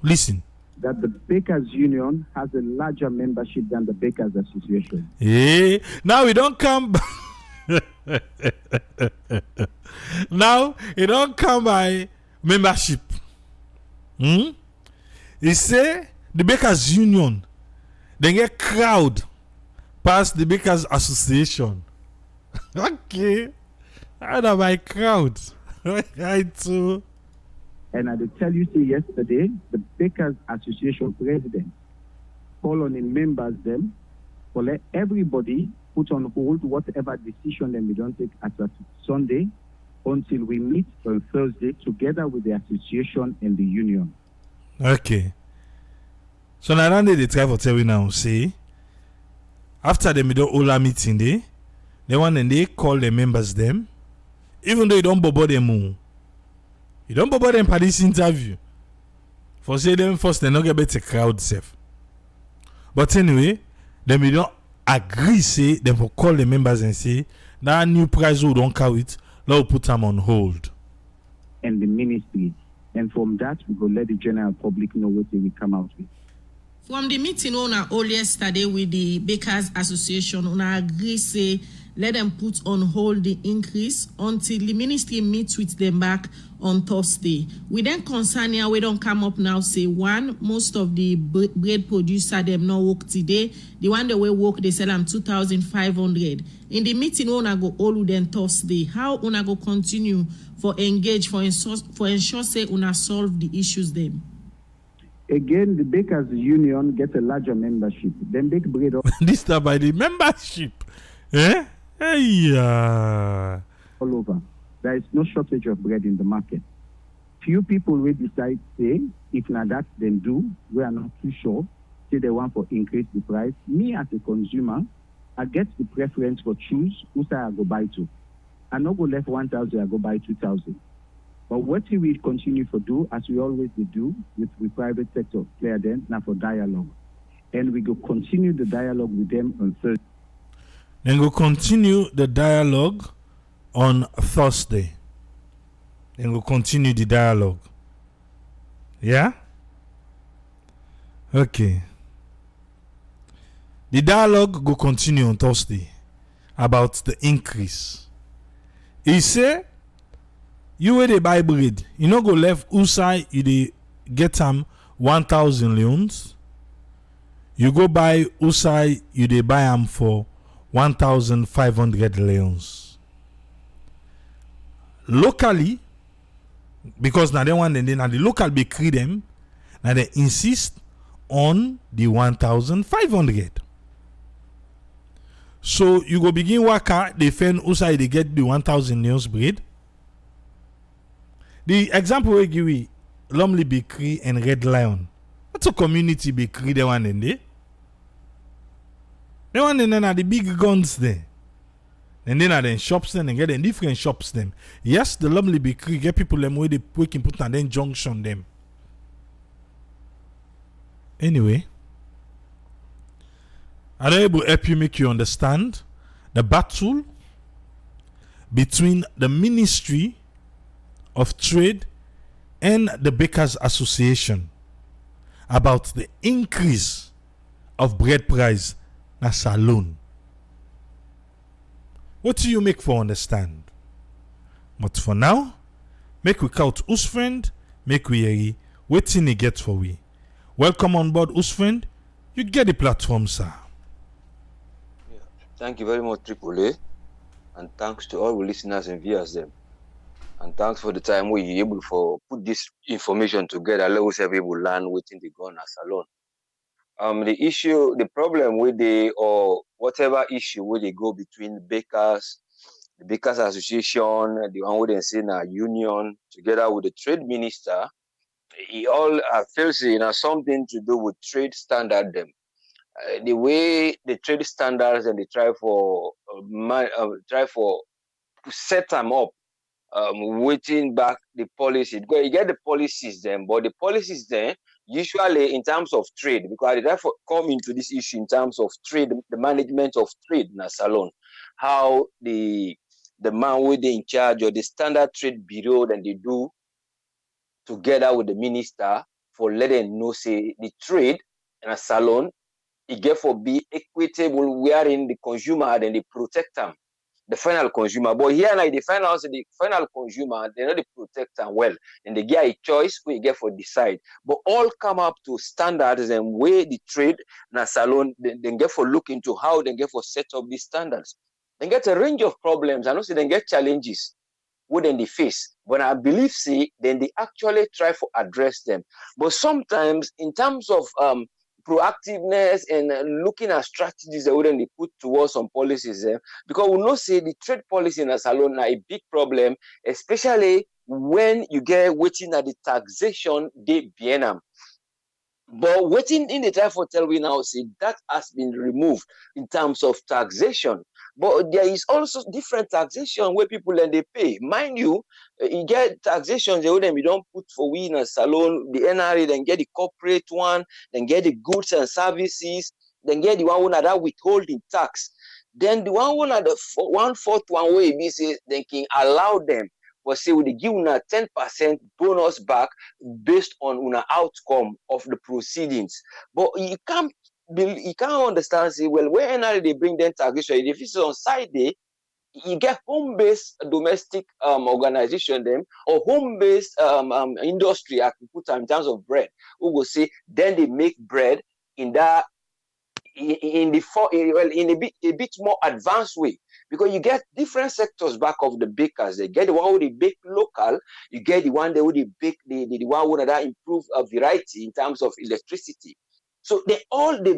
listen that the Bakers Union has a larger membership than the Bakers Association. Yeah, now we don't come. Now it don't come by membership. He say the Bakers Union they get crowd past the Bakers Association. Okay, out of my crowd. Right too. And I did tell you yesterday, the Bakers Association president call on the members them for let everybody put on hold whatever decision them we don't take as of Sunday until we meet on Thursday together with the association and the union. Okay. So now they try for tell you now, say after the middle Ola meeting they want and they call the members them, even though you don't bother them. You don't bother them for this interview. For say them first, they not get better crowd safe. But anyway, then we don't agree, say them for call the members and say that new price we don't carry it, we'll put them on hold. And the ministry. And from that, we will let the general public know what they will come out with. From the meeting on all yesterday with the Bakers Association, on agree say let them put on hold the increase until the ministry meets with them back on Thursday. We then concern here, we don't come up now say one, most of the bread producer them not work today. The one that we work they sell them 2,500. In the meeting una go all with them Thursday. How una go continue for engage for ensure say una solve the issues them. Again, the Bakers Union get a larger membership. Then bake bread up. This time by the membership. Eh? Hey, all over. There is no shortage of bread in the market. Few people will decide, say, if not that, then do. We are not too sure. Say they want to increase the price. Me as a consumer, I get the preference for choose who say I go buy to. I not go left 1,000, I go buy 2,000. But what we will continue to do, as we always do with the private sector, clear them, now for dialogue. And we go continue the dialogue with them on Thursday. Then go continue the dialogue on Thursday. Then we'll continue the dialogue. Yeah? Okay. The dialogue will continue on Thursday about the increase. He say, you will buy bread. You know go left outside, you dey get 1,000 leons. You go buy outside, you dey buy them for 1,500 leons. Locally, because now they want now the local bakery them, now they insist on the 1,500. So you go begin waka, they find outside they get the 1,000 leons bread. The example we give you, Lumley Bakery and Red Lion. That's a community bakery they want in there. They want in there the big guns there. And then at the shops then and get in different shops them. Yes, the Lumley Bakery get people them where they can put and then junction them. Anyway, I don't able to help you make you understand the battle between the Ministry of Trade and the Bakers Association about the increase of bread price na salon. What do you make for understand? But for now, make we count us friend, make we hear wetin he get for we. Welcome on board, us friend. You get the platform, sir. Yeah. Thank you very much, Triple A, and thanks to all the listeners and viewers them. And thanks for the time we able for put this information together. Let us have able learn within the gun as alone. The problem with or whatever issue where they go between the Bakers Association, the one where they say na union, together with the trade minister, it all feels something to do with trade standard them. The way the trade standards and they try for to set them up. Waiting back the policy. Because you get the policies then, but the policies then usually in terms of trade, because I therefore come into this issue in terms of trade, the management of trade in a salon, how the man with the in charge or the standard trade bureau then they do together with the minister for letting know say the trade in a salon it get for be equitable wherein the consumer then they protect them. The final consumer, but here now the final consumer, they know they protect them well, and they get a choice we get for decide. But all come up to standards and way the trade na salon, then get for look into how they get for set up these standards. They get a range of problems, and also they get challenges within the face. But I believe then they actually try to address them. But sometimes in terms of proactiveness and looking at strategies that wouldn't put towards some policies because we know say the trade policy in a salon are a big problem, especially when you get waiting at the taxation de Bienam. But waiting in the time for tell we now say that has been removed in terms of taxation. But there is also different taxation where people then they pay. Mind you, you get taxation they would you don't put for we in a salon, the NRA, then get the corporate one, then get the goods and services, then get the one that withholding tax. Then the one at the 1/4 one way be say they can allow them. But say we give una 10% bonus back based on una outcome of the proceedings. But you can't understand, say, well, where NRA they bring them taxation, if it's on side day, you get home-based domestic organization them or home-based industry I can put in terms of bread. Who will say then they make bread in that in a bit more advanced way. Because you get different sectors back of the bakers. They get the one who they bake local. You get the one who they bake the one who that improve a variety in terms of electricity. So they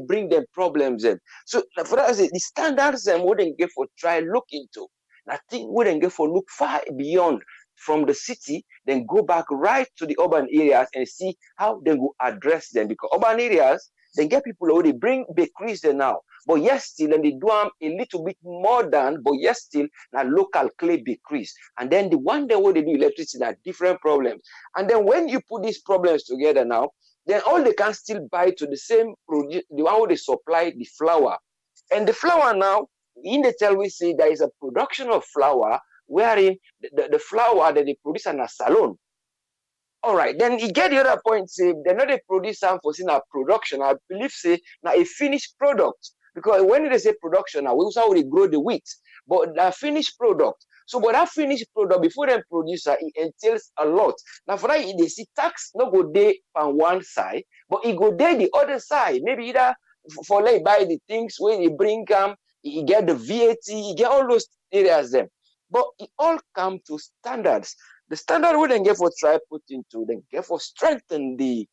bring them problems in. So for us, the standards them wouldn't get for try look into. I think wouldn't get for look far beyond from the city, then go back right to the urban areas and see how they will address them. Because urban areas, they get people already bring bakeries there now. But yes, still, and they do them a little bit modern, but yes, still, na local clay bakeries. And then the one day where they do electricity are different problems. And then when you put these problems together now, then all they can still buy to the same produce, the one where they supply the flour. And the flour now, in the tell we say there is a production of flour wherein the flour that they produce in a salon. All right, then you get the other point, say they're not a producer for seeing a production. I believe say now a finished product. Because when they say production, now we also grow the wheat, but the finished product. So, but that finished product before them producer, it entails a lot. Now, for that, they see tax not go there on one side, but it go there the other side. Maybe either for like buy the things when they bring you get the VAT, you get all those areas them. But it all come to standards. The standard we then get for try put into, then get for strengthen the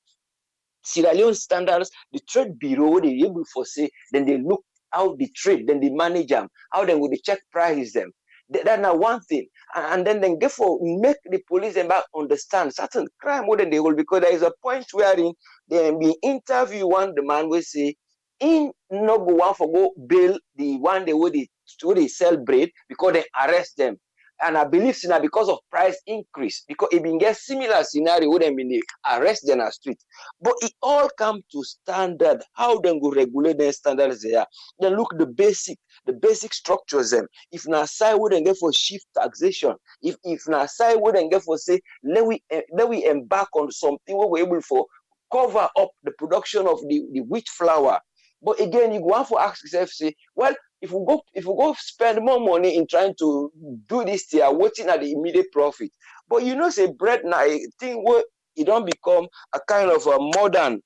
Sierra Leone standards, the trade bureau, they able for say, then they look how the trade, then they manage them, how then will they check prices them. That's not one thing. And then get for make the police them back understand certain crime more than they will, because there is a point wherein they be interview one the man will say, in no go one for go bail the one they would they sell bread because they arrest them. And I believe now because of price increase, because it been get similar scenario would have been arrest them on the street. But it all come to standard. How then go regulate the standards there? Then look the basic structures them. If na side wouldn't get for shift taxation, if na side wouldn't get for say let we embark on something where we're able for cover up the production of the wheat flour. But again, you go on for ask yourself, say, well, if we go spend more money in trying to do this here, waiting at the immediate profit. But you know, say bread now, a thing where it don't become a kind of a modern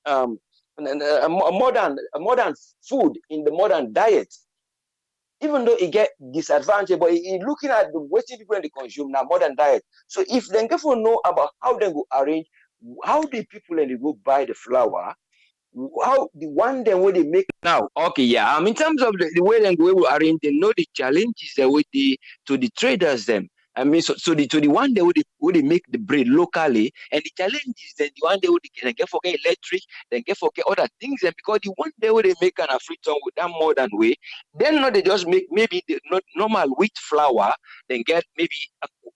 modern food in the modern diet. Even though it get disadvantage, but it looking at the waiting people in the consume now modern diet. So if they go for know about how they go arrange, how the people and they go buy the flour, how the one then what they make now. Okay, yeah. In terms of the way they will arrange, they know the challenges that with the to the traders them. I mean, so the to the one day would they make the bread locally, and the challenges then the one day would they get forget electric, then get forget other things, and because the one day would they make an African with that modern way, then not they just make maybe the not normal wheat flour, then get maybe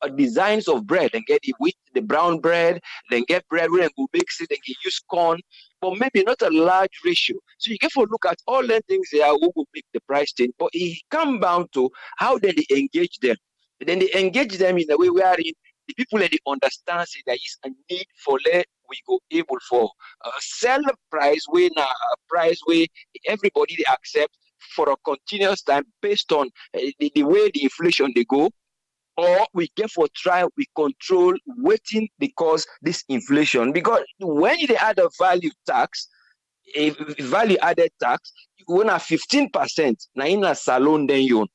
a designs of bread, and get the wheat, the brown bread, then get bread where they go mix it, then can use corn, but maybe not a large ratio. So you get to look at all the things there who will make the price change, but it come down to how then they engage them. And then they engage them in a way wherein the people that they understand say there is a need for let we go able for sell the price where now price where everybody they accept for a continuous time based on the way the inflation they go, or we get for try we control waiting because this inflation, because when they add a value tax, a value added tax, you win a 15% now in a salon then you.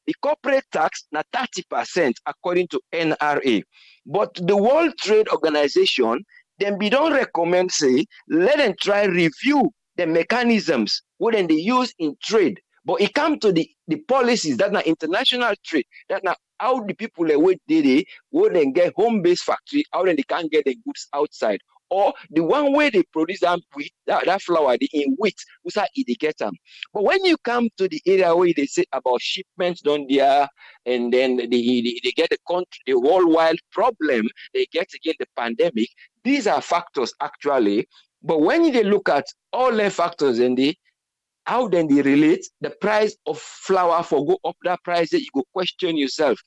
The corporate tax na 30% according to NRA. But the World Trade Organization, then we don't recommend say, let them try review the mechanisms what they use in trade. But it comes to the policies that are international trade, that now how the people that wait they would then get home-based factory, how then they can't get the goods outside. Or the one way they produce them with that flour in wheat, who's how they get them. But when you come to the area where they say about shipments done there, and then they get the country, the worldwide problem, they get again the pandemic. These are factors actually. But when they look at all the factors and how then they relate the price of flour for go up that price, that you go question yourself.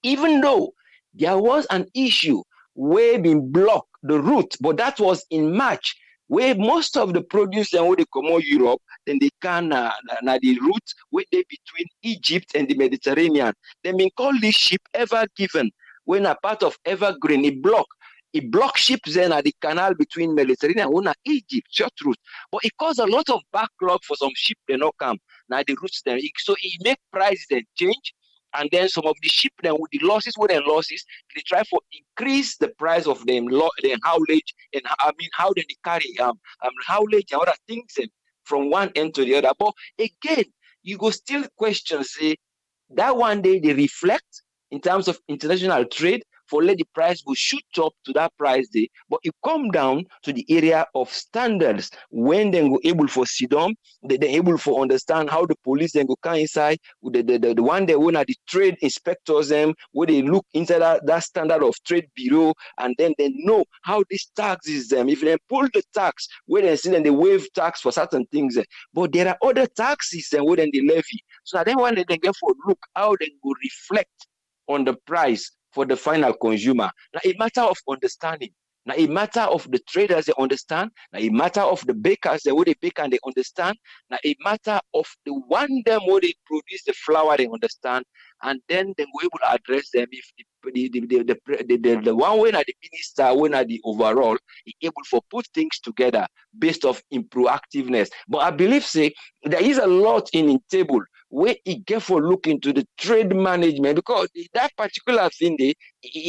Even though there was an issue where been blocked the route, but that was in March, where most of the produce and where they come out Europe, then they can the route where they between Egypt and the Mediterranean. They been called this ship Ever Given, when a part of Evergreen, it blocked ships then at the canal between Mediterranean and Egypt, short route. But it caused a lot of backlog for some ships they not come. Now the routes then, so it make prices then change. And then some of the ship then with the losses, they try to increase the price of them, the haulage, and how they carry haulage and other things from one end to the other. But again, you go still question, say, that one day they reflect in terms of international trade, for let the price go shoot up to that price day, but it come down to the area of standards when they go able for sit down, they able for understand how the police then go come inside, the one they own are the trade inspectors them, where they look inside that standard of trade bureau, and then they know how this tax is them. If they pull the tax, where they see then they waive tax for certain things, but there are other taxes and where then they levy. So then when they get for look how they go reflect on the price for the final consumer. Now a matter of understanding. Now a matter of the traders they understand. Now a matter of the bakers they where they bake and they understand. Now a matter of the one them where they produce the flour they understand, and then they will able to address them if the one when are the minister when are the overall is able for put things together based off in proactiveness. But I believe say there is a lot in table where it get for look into the trade management, because that particular thing they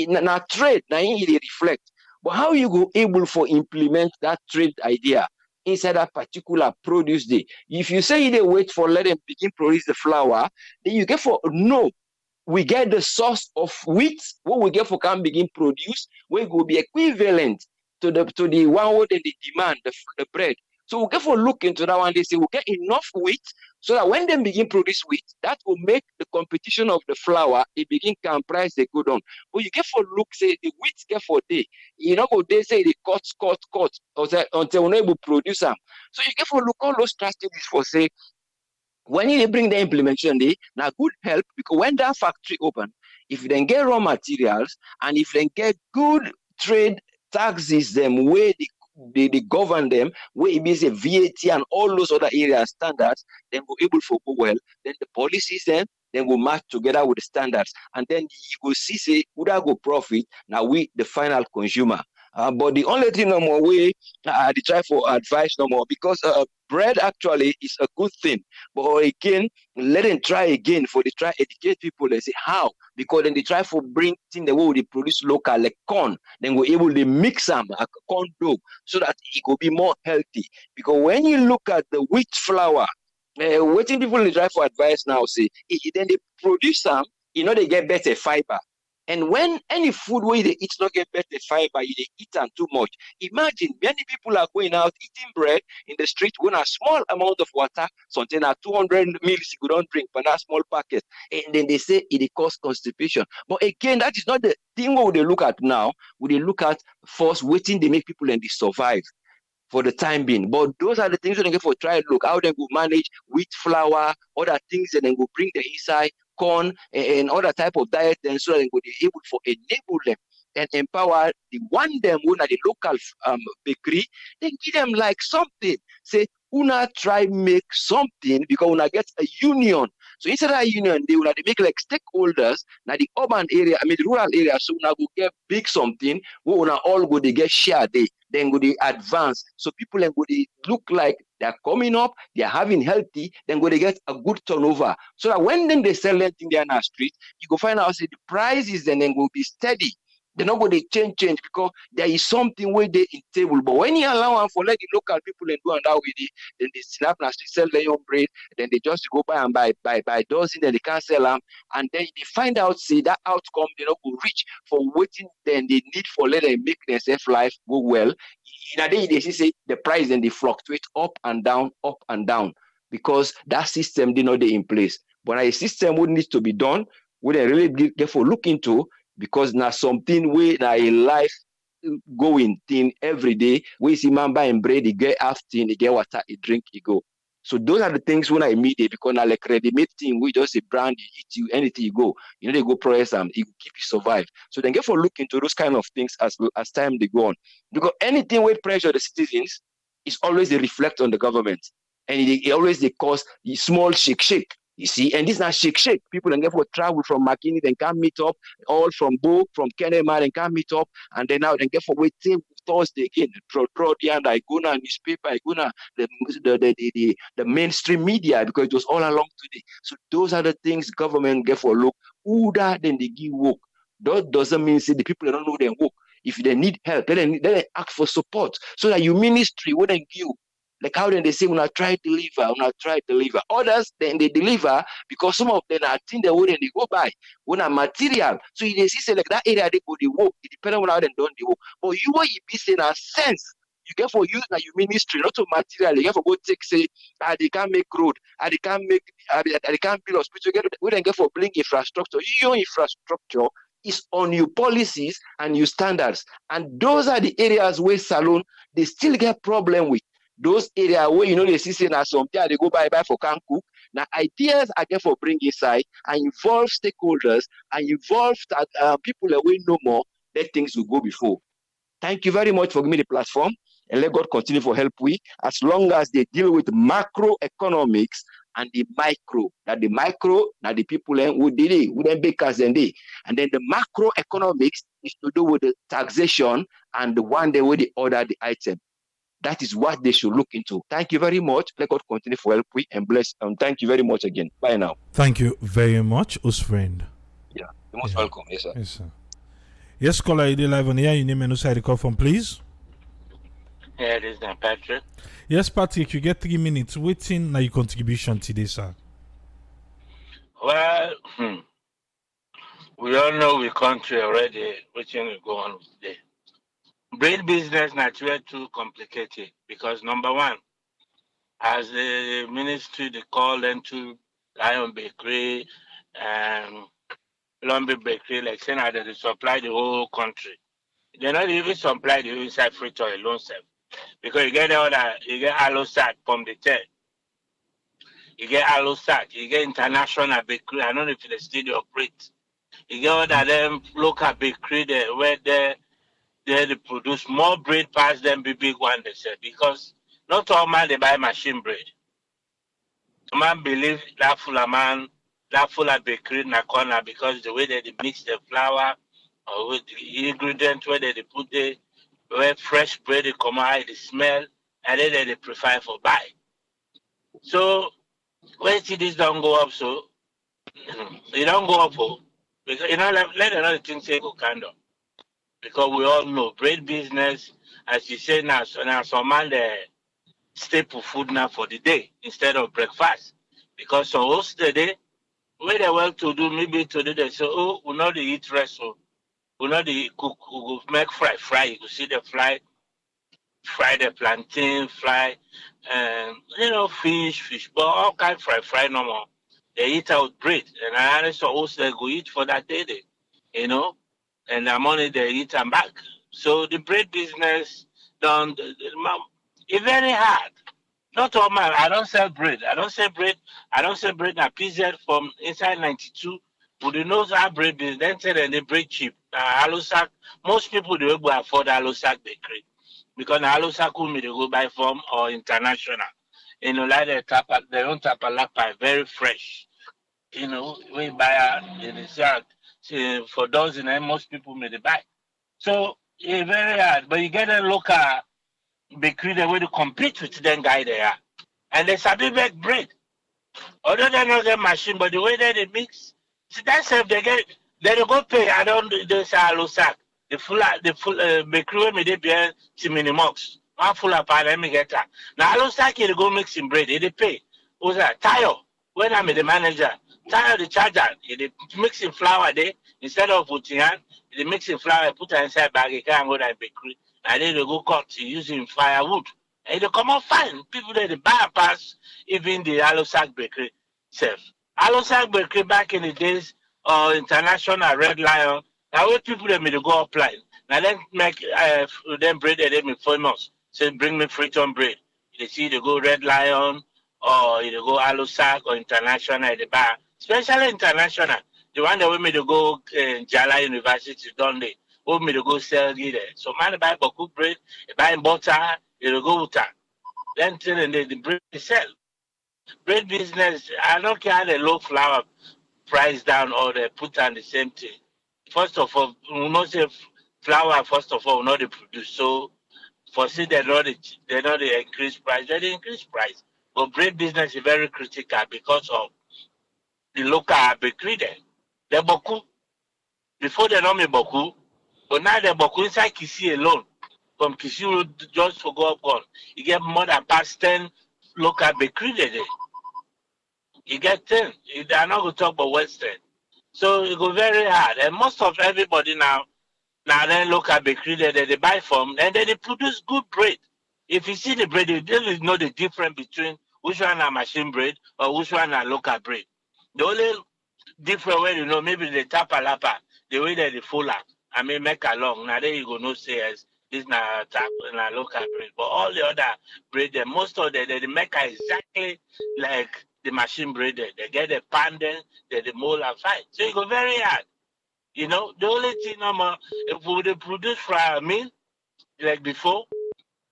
na trade now they reflect. But how you go able for implement that trade idea inside that particular produce day? If you say they wait for let them begin produce the flour, then you get for no. We get the source of wheat, what we get for can begin produce, where will be equivalent to the one what they demand, the bread. So we get for look into that one, they say we get enough wheat so that when they begin produce wheat, that will make the competition of the flour, it begin can price they go down. But you get for look, say the wheat get for day. You know, they say they cut, until we're able to produce them. So you get for look all those strategies for say, when you bring the implementation day, now good help, because when that factory open, if you then get raw materials and if they get good trade taxes them where they govern them, where it means a VAT and all those other areas standards, then we're able to go well. Then the policies then will match together with the standards, and then you will see say would I go profit now we the final consumer. But the only thing no more way I try for advice no more, because bread actually is a good thing. But again, let them try again for they try educate people. They say how, because then they try for bring things the way they produce local like corn. Then we're able to mix them like corn dough so that it will be more healthy. Because when you look at the wheat flour, waiting people they try for advice now say then they produce them, they get better fiber. And when any food where they eat not get better fiber, they eat them too much. Imagine many people are going out eating bread in the street with a small amount of water, something at 200 mils you don't drink, but that small packet. And then they say it causes constipation. But again, that is not the thing what they look at now. Would they look at first waiting they make people and they survive for the time being. But those are the things that they get for try look how they go manage wheat flour, other things, and then go bring the inside corn and other type of diet, and so that they will be able to enable them and empower the one them who are the local bakery, then give them like something. Say, una try make something because una get a union. So instead of a union, they will make like stakeholders. Now the urban area, the rural area, so una go get big something where una all go they get share day. Then go they advance. So people then go they look like they're coming up, they're having healthy, then go they get a good turnover. So that when then they sell anything there in our street, you go find out say the prices then go be steady. They're not going to change because there is something where they in table. But when you allow them for let the local people and do and that with it, then they snap and sell their own bread, then they just go buy and buy dozen, then they can't sell them. And then they find out, see that outcome, they not go reach for waiting, then they need for let them make their self life go well. In a day, they say the price then they fluctuate up and down, because that system did not in place. But a system would need to be done, would they really get for look into, because now something where now a life going thing every day. We see man buying bread, he get half thing, he get water, he drink, he go. So those are the things when I immediate, because now like ready-made thing, we just a brand, you eat you anything you go, they go process them, it will keep you survive. So then get for look into those kind of things as time they go on. Because anything with pressure the citizens is always they reflect on the government. And it always they cause the small shake. You see, and this is not shake. People can get for travel from McKinney, then can meet up, all from Bo, from Kenema, and can meet up, and then now they get for waiting Thursday again. Draw the and I go na newspaper, I go na the mainstream media, because it was all along today. So those are the things government get for look. Who that then they give work. That doesn't mean say the people don't know their work. If they need help, then they ask for support, so that your ministry wouldn't give Like how then they say, when I try to deliver. Others, then they deliver because some of them are think the way they go by. When a material. So they see say like that area they go the work. It depends on how they done the work. But you what you be saying a sense. You get for use na your ministry, not to material. You get for go take say, they can't make road, they can't make, they can't build hospital. We don't get for building infrastructure. Your infrastructure is on your policies and your standards, and those are the areas where salon they still get problem with. Those areas where they see say na something they go buy for can cook. Now ideas I get for bring inside and involve stakeholders and involve people that we know more. That things will go before. Thank you very much for giving me the platform, and let God continue for help we, as long as they deal with macroeconomics and the micro. That the micro, that the people who did it, who then bakers and they. And then the macroeconomics is to do with the taxation and the one day where they order the item. That is what they should look into. Thank you very much. Let God continue for help we and bless. Thank you very much again. Bye now. Thank you very much, us friend. Yeah, you're most welcome. Yes, sir. Yes, sir. Yes, caller, you live on here. You name and who side you call from, please. Yeah, this is Patrick. Yes, Patrick, you get 3 minutes. Waiting na your contribution today, sir. Well, we all know we country already, which we go on today. Bread business naturally too complicated because number one, as the ministry they call them to Lion Bakery and Lumber Bakery, like saying that they supply the whole country. They not even supply the inside fruit or alone self. Because you get all that, you get Alosat from the tail. You get Alosat, you get international bakery. I don't know if they still operate. You get all that them local bakery there where they produce more bread past them big one they said. Because not all man they buy machine bread. Some man believe that full of bakery in the corner because the way that they mix the flour or with the ingredient where they put the where fresh bread they come out, the smell, and then they prefer for buy. So when this don't go up, so it don't go up, because let another thing say go kind of. Because we all know bread business, as you say now, some man the staple food now for the day instead of breakfast. Because so most of the day, where they well to do, maybe today they say, oh, we know they eat rest, so we know they cook, we go make fry. You can see the fry the plantain, fry, fish, but all kind fry no more. They eat out bread, and I also they go eat for that day, and the money they eat and back. So the bread business it's very hard. Not all man. I don't sell bread. I don't sell bread na PZ from inside 92. But they know that bread business. Then say that they bread cheap. Alosak, most people they will afford Alosak bakery. Because Alosak me they go buy from or international. Like they don't tap a lapa, very fresh. We buy in the yard. For those most people may they buy. So it's very hard. But you get a local bakery the way to compete with them guy there. And they sabi make bread. Although they not get machine, but the way that they mix, see that's if they go pay. I don't they say Alosak. The full bakery me they be Timinimox. One full of let me get that. Now Alosak they go mixing bread, they pay. Who's that? Tayo. When I'm the manager, Tayo the charger, they mixing flour there instead of putting hand, they mixing flour, put it inside bag, they can't go to the bakery, and then they go cut using firewood. And they come out fine. People that they buy pass even the Alosak bakery self. Alosak bakery back in the days international Red Lion. Now what people that made to go apply. Now then make them bread that they make famous. Say bring me Friton bread. They see they go Red Lion or they go Alosak or international they buy. Especially international. The one that we made to go Jala University done they. We made to go sell there. So man buy Boku bread, they buy butter. It'll go with that. Then the bread sell. Bread business, I don't care the low flour price down or they put on the same thing. First of all, we not say flour, first of all, not they produce. So for see they not the increase price, they increase price. But bread business is very critical because of the local bakery there. The Boku, before they know me Boku, but now the Boku inside Kisi alone. from Kisuru just to go up gone. You get more than past 10 local bakery there. You get 10. They are not going to talk about Western. So it go very hard. And most of everybody now then local bakery there, they buy from, and then they produce good bread. If you see the bread, you don't know the difference between which one are machine bread or which one are local bread. The only different way you know, maybe the tapalapa, the way that they full up. I mean, make along. Now, there you go, no say as this na tap na local bread. But all the other bread, most of them, they make exactly like the machine bread. They get the pan, then they mold and fine. So it go very hard. You know, the only thing, if we would produce for meal, like before,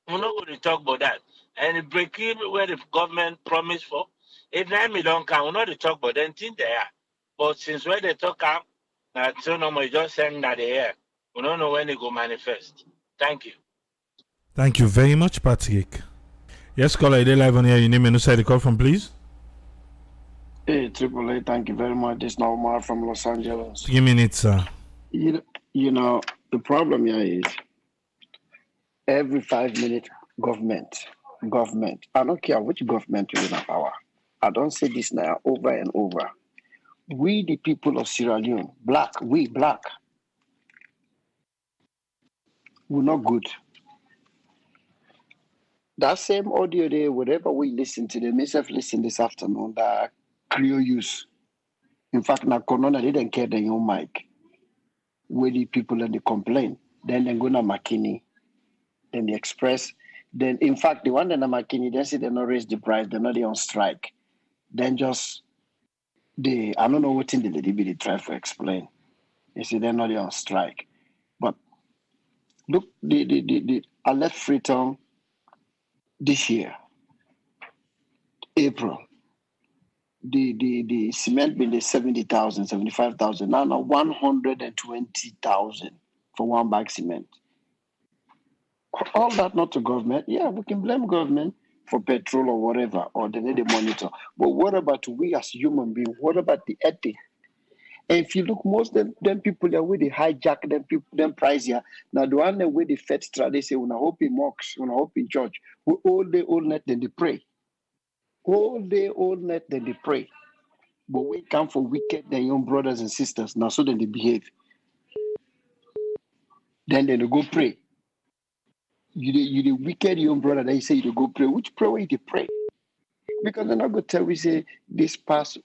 we're not going to talk about that. And the break even where the government promised for, if 9 million can, we're not to talk about anything there. But since where they talk out, so no more just saying that they hear. We don't know when they go manifest. Thank you. Thank you very much, Patrick. Yes, caller, you live on here. Your name and who the call from, please. Hey, Triple A, thank you very much. This is Omar from Los Angeles. 3 minutes, sir. You know, the problem here is every 5 minutes, government. I don't care which government is in power. I don't say this now over and over. We, the people of Sierra Leone, black, we're not good. That same audio there, whatever we listen to, they myself listen this afternoon, that Creole use. In fact, now Corona, they didn't care their own mic. Where the people and they complain. Then they go to McKinney. Then they express. Then, in fact, the one that McKinney, they say they not raise the price. They're not on strike. Then just, I don't know what thing they try to explain. They say they're not on strike. But look, I left Freetown this year, April. The cement been 70,000, 75,000. Now 120,000 for one bag cement. All that not to government. Yeah, we can blame government for petrol or whatever, or they need to monitor. But what about we as human beings? What about the ethic? And if you look, most of them people that way they hijack them people, them price here. Now the one that way they fed they say, when I hope in mosques, when I hope in church, we all day, all night, then they pray. All day, all night, then they pray. But we come for wicked, their young brothers and sisters. Now, so then they behave. Then they go pray. You the wicked young brother, they say you go pray. Which prayer you pray? Because they're not going to tell we say this past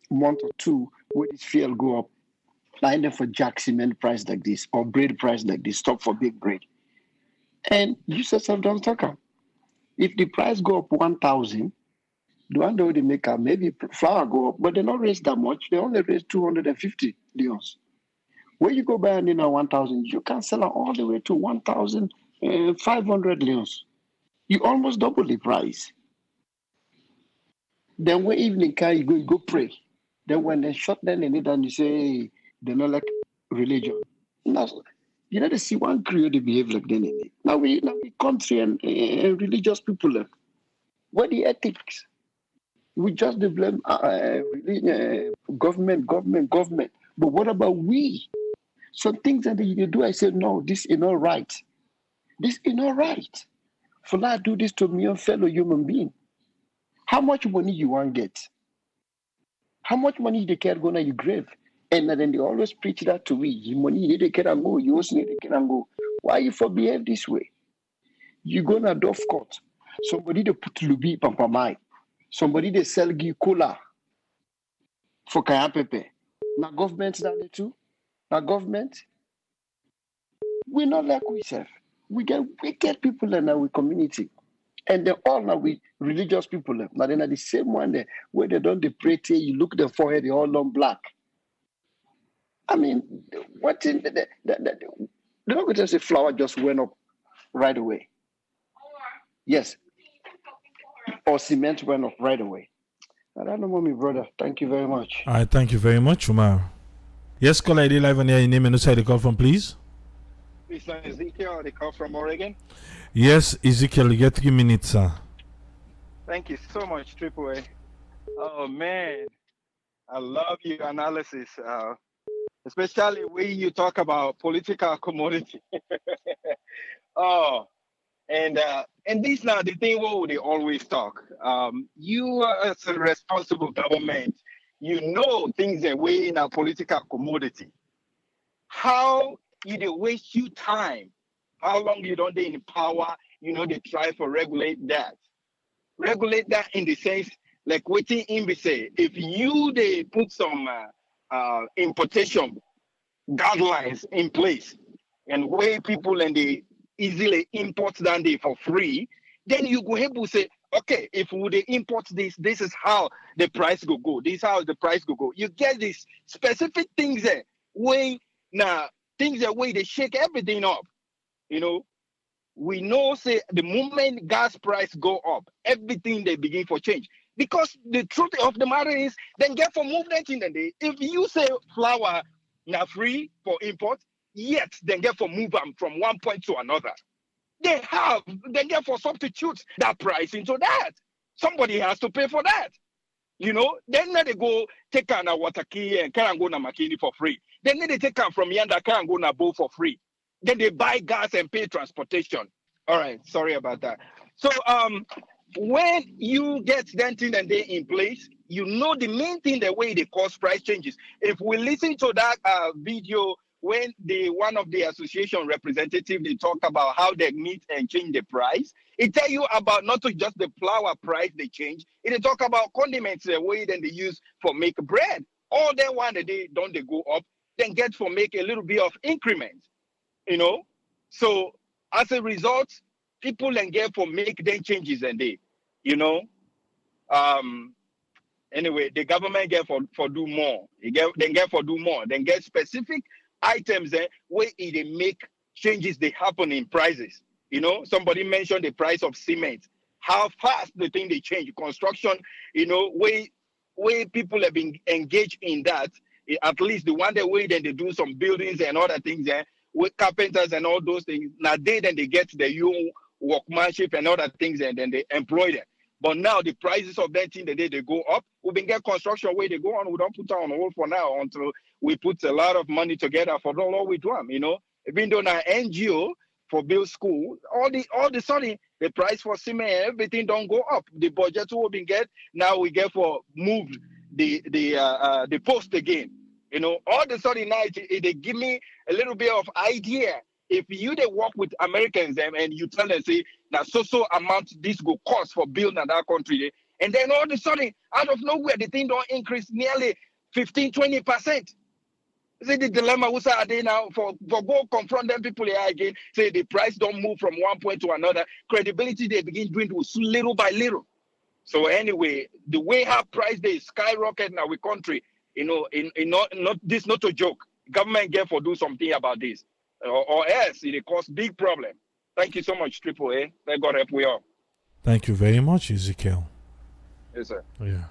month or two, where this fuel go up, line them for jack cement price like this, or bread price like this, stop for big bread. And you said something, talk. If the price go up 1,000, the one that they make up, maybe flour go up, but they don't raise that much. They only raise 250 leons. Where you go buy an 1,000, you can sell it all the way to 1,500 leons. You almost double the price. Then when evening can you go pray. Then when they shut down the need and you say hey, they're not like religion. Now, you know they see one Creole they behave like they need. Now we country and religious people left. What the ethics? We just blame government. But what about we? Some things that you do, I say, no, this is not right. This is not right. For now, do this to me, a fellow human being. How much money you want to get? How much money they care go to your grave? And then they always preach that to we. Your money, you need to get and go. You also need to get and go. Why you for behave this way? You go to a Dove court. Somebody they put lubi pampamai. Somebody they sell you cola for kaya pepe. Now government that too. Now government. We not like we self. We get wicked people in our community. And they're all now we religious people. Now they're the same one there where they don't they pray till you look their forehead, they all on black. I mean, what in they're not going to say flour just went up right away. Yes. Or cement went up right away. I don't know, mommy, brother. Thank you very much. All right, thank you very much, Umar. Yes, caller, ID live on here. Your name and who the call from, please. It's Ezekiel. They call from Oregon. Yes, Ezekiel, you get 3 minutes, sir. Thank you so much, Triple A. Oh man, I love your analysis, especially when you talk about political commodity. Oh, and this now the thing what they always talk. You as a responsible government, you know things are way in a political commodity. How you dey waste you time? How long you don't dey in power? You know they try to regulate that. Regulate that in the sense like waiting in be say if you they put some importation guidelines in place and way people and they easily import than they for free, then you go able to say, okay, if we they import this, this is how the price go. This is how the price go. You get these specific things there, way now things that way they shake everything up. You know, we know say the moment gas price go up, everything they begin for change. Because the truth of the matter is, then get for movement in the day. If you say flour now free for import, yet then get for move them from one point to another. Then get for substitute that price into that. Somebody has to pay for that. You know, then they go take an water key and can go na makini for free. Then they take them from yanda can go na bow for free. Then they buy gas and pay transportation. All right, sorry about that. So when you get that thing and they in place, you know the main thing the way they cause price changes. If we listen to that video when the one of the association representative they talk about how they meet and change the price, it tell you about not just the flour price they change. It talk about condiments the way then they use for make bread. All that one that they don't they go up, then get for make a little bit of increment. You know, so as a result, people then get for make them changes and they, you know, anyway, the government get for do more. Then get for do more. Then get specific items where they make changes they happen in prices. You know, somebody mentioned the price of cement. How fast the thing they change. Construction, you know, way people have been engaged in that. At least the one that way then they do some buildings and other things with carpenters and all those things. Now then they get the young workmanship and other things and then they employ them. But now the prices of that thing the day they go up, we been get construction where they go on. We don't put on hold for now until we put a lot of money together for all we do them, you know. Even though now NGO for build school, all the sudden the price for cement everything don't go up. The budget we been get now we get for moved the post again. You know, all the sudden now they give me a little bit of idea. If you they work with Americans and you tell them say now so amount this go cost for building that country, and then all of a sudden out of nowhere the thing don't increase nearly 15-20%. See the dilemma we are there now for go confront them people here again. Say the price don't move from one point to another. Credibility they begin dwindle little by little. So anyway, the way how price they skyrocket in our country, you know, in not this not a joke. Government get for do something about this, or else it cause big problem. Thank you so much, Triple A. May God help we all. Thank you very much, Ezekiel. Yes, sir. Yeah.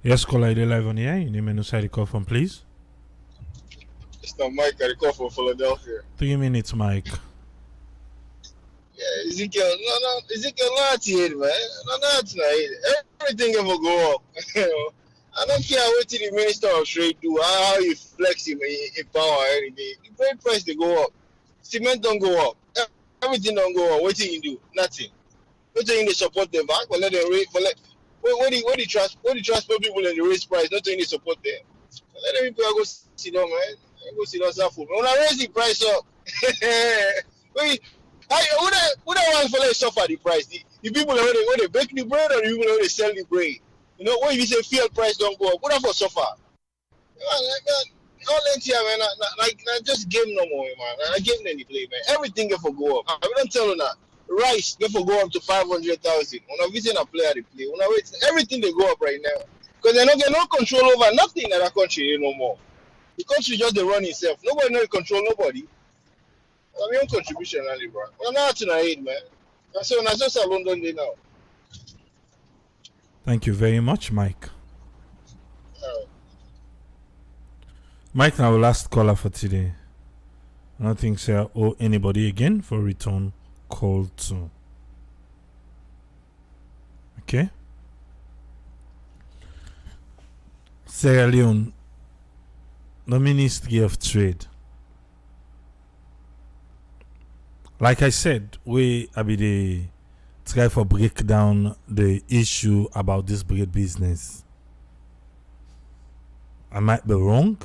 Yes, caller, you live on here. Your name and who call from, please. It's not Mike. I call from Philadelphia. 3 minutes, Mike. Yeah, Ezekiel. No, Ezekiel, not here, man. Not tonight. Everything ever go up. You know, I don't care what the Minister of Trade do, how you flex him in power every day. The bread price they go up. Cement don't go up. Everything don't go up. What do you do? Nothing. What do you support them back? But let them rate. But what do you transport people and the raise price? Not doing the support them. Let them people go sit down, man. Go sit down, suffer. When I raise the price up, wait. Who don't want to let suffer the price? The people when they bake the bread or the people when they sell the bread? You know, when you say fuel price don't go up, what for suffer? All that here, man, like just game no more, man. I game any play, man. Everything get for go up. I don't tell you that. Rice get for go up to 500,000. When I visit a player, they play. When I wait, everything they go up right now because they don't get no control over nothing in that country no more. The country just they run itself. Nobody know control nobody. I mean, contribution, only, bro. Well, not tonight, man. So I just a London day now. Thank you very much, Mike. Mike, our last caller for today. I don't think I owe anybody again for return call to. Okay. Sierra Leone, the Ministry of Trade Like I said, I be the try for break down the issue about this bread business. I might be wrong,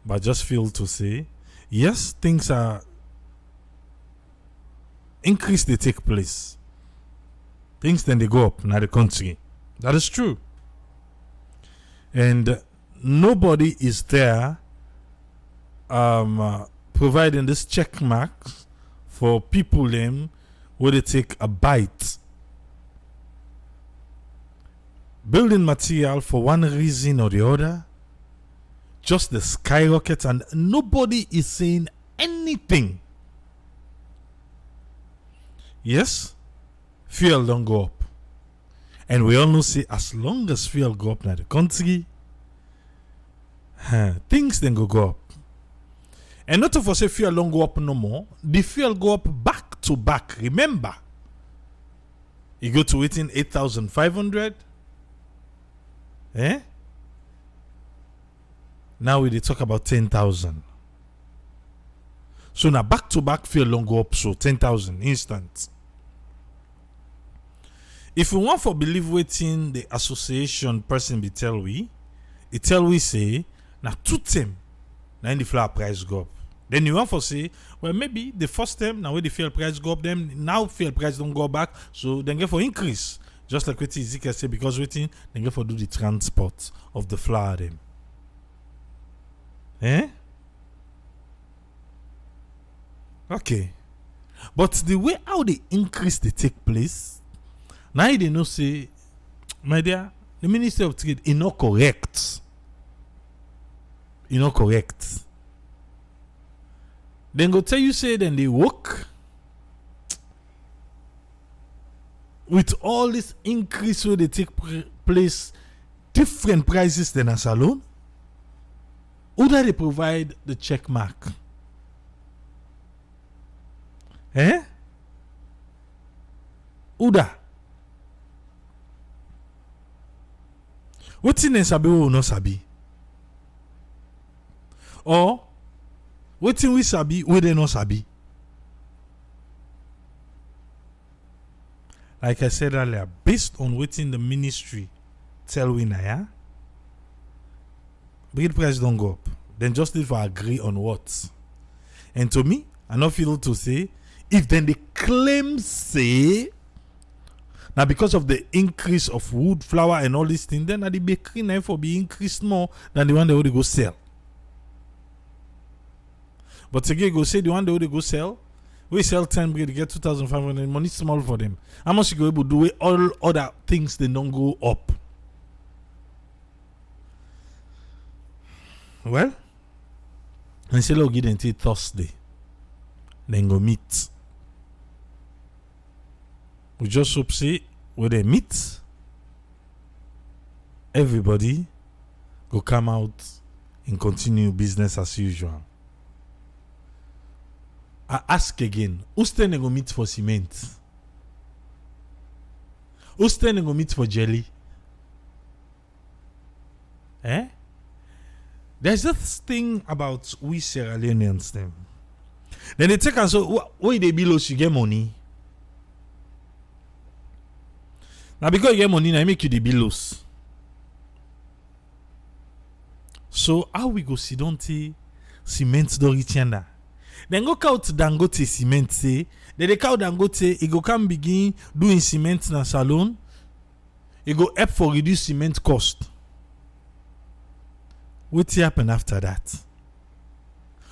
but I just feel to say, yes, things are increase they take place. Things then they go up in the country. That is true. And nobody is there providing this check marks for people them where they take a bite. Building material for one reason or the other, just the skyrocket, and nobody is saying anything. Yes, fuel don't go up. And we all know say as long as fuel go up in the country, things then go up. And not to say fuel don't go up no more, the fuel go up back to back. Remember, you go to within 8,500. Now we talk about 10,000. So now back to back fuel don't go up, so 10,000 instant. If we want for believe waiting the association person be tell we say now 2 term now the flour price go up. Then you want for say, well, maybe the first term now where the fuel price go up, then now fuel price don't go back, so then get for increase. Just like what Ezekiel say, because waiting then get for do the transport of the flour them. Okay. But the way how the increase they take place, now they know say, my dear, the Ministry of Trade is not correct. Then go tell you say then they work with all this increase where they take place, different prices than a salon. Who do they provide the check mark? Who da? Wetin dem sabi we no sabi? Or wetin we sabi we dem no sabi? Like I said earlier, based on wetin the ministry tell we now, bread price don't go up. Then just need to agree on what. And to me, I not feel to say, if then the claim say, now because of the increase of wood, flour and all these things, then the bakery now for be increased more than the one they would go sell. But again, go say the one they would go sell, we sell 10 bread, get 2,500, money small for them. How much you go able to do all other things they don't go up? Well, and say get until Thursday. Then go meet. We just hope say when they meet, everybody go come out and continue business as usual. I ask again, who's then go meet for cement? Who's then go meet for jelly? There's this thing about we Sierra Leoneans them. Then they take and so where they below you get money. Now because you get money, now make you the bills. So how we go sit down to cement do richanda? Then go out Dangote cement say, then they count Dangote, he go come begin doing cement na salon. He go help for reduce cement cost. What happen after that?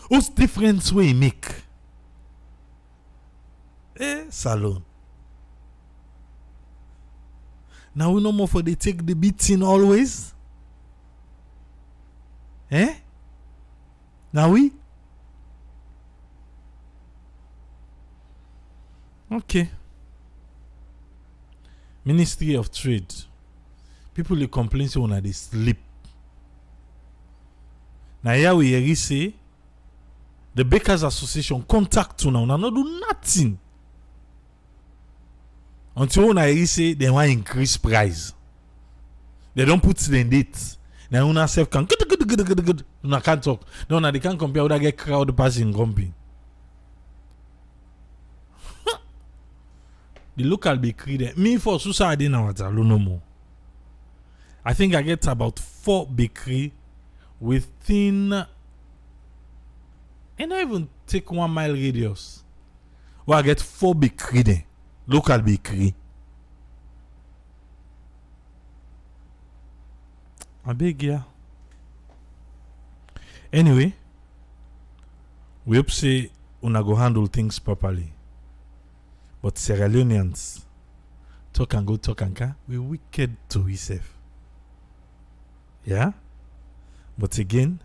What's difference we make? Salon. Now we no more for they take the beating always. Now we? Okay. Ministry of Trade. People they complain say when they sleep. Now here we hear say the Bakers Association contact to now not do nothing until when I say they want increase price. They don't put the date. Now una self can good. Una can't talk. No, they can't compare with that get crowd passing company. the local bakery there. Me for Susa I now no more. I think I get about 4 bakery within and I even take 1 mile radius. Where I get 4 bakery there. Local bakery. I beg ya. Anyway, we hope say una go handle things properly. But Sierra Leoneans talk and go talk and can we wicked to himself. Yeah? But again,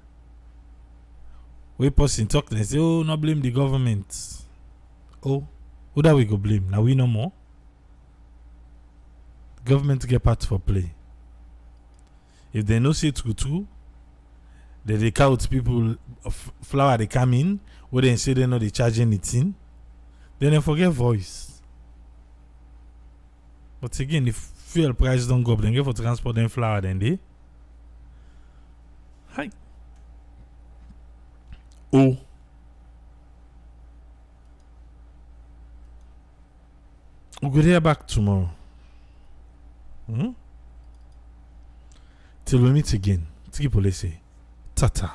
we person talk and say, oh, not blame the government. Oh, who that we go blame? Now we no more. Government get part for play. If they know say true, they count people flour they come in, where they say they know they charge anything, then they forget voice. But again, if fuel price don't go up, then get for transport then flour then they. Hi. Oh. We'll go there back tomorrow. Till we meet again. Tiki Polese. Tata.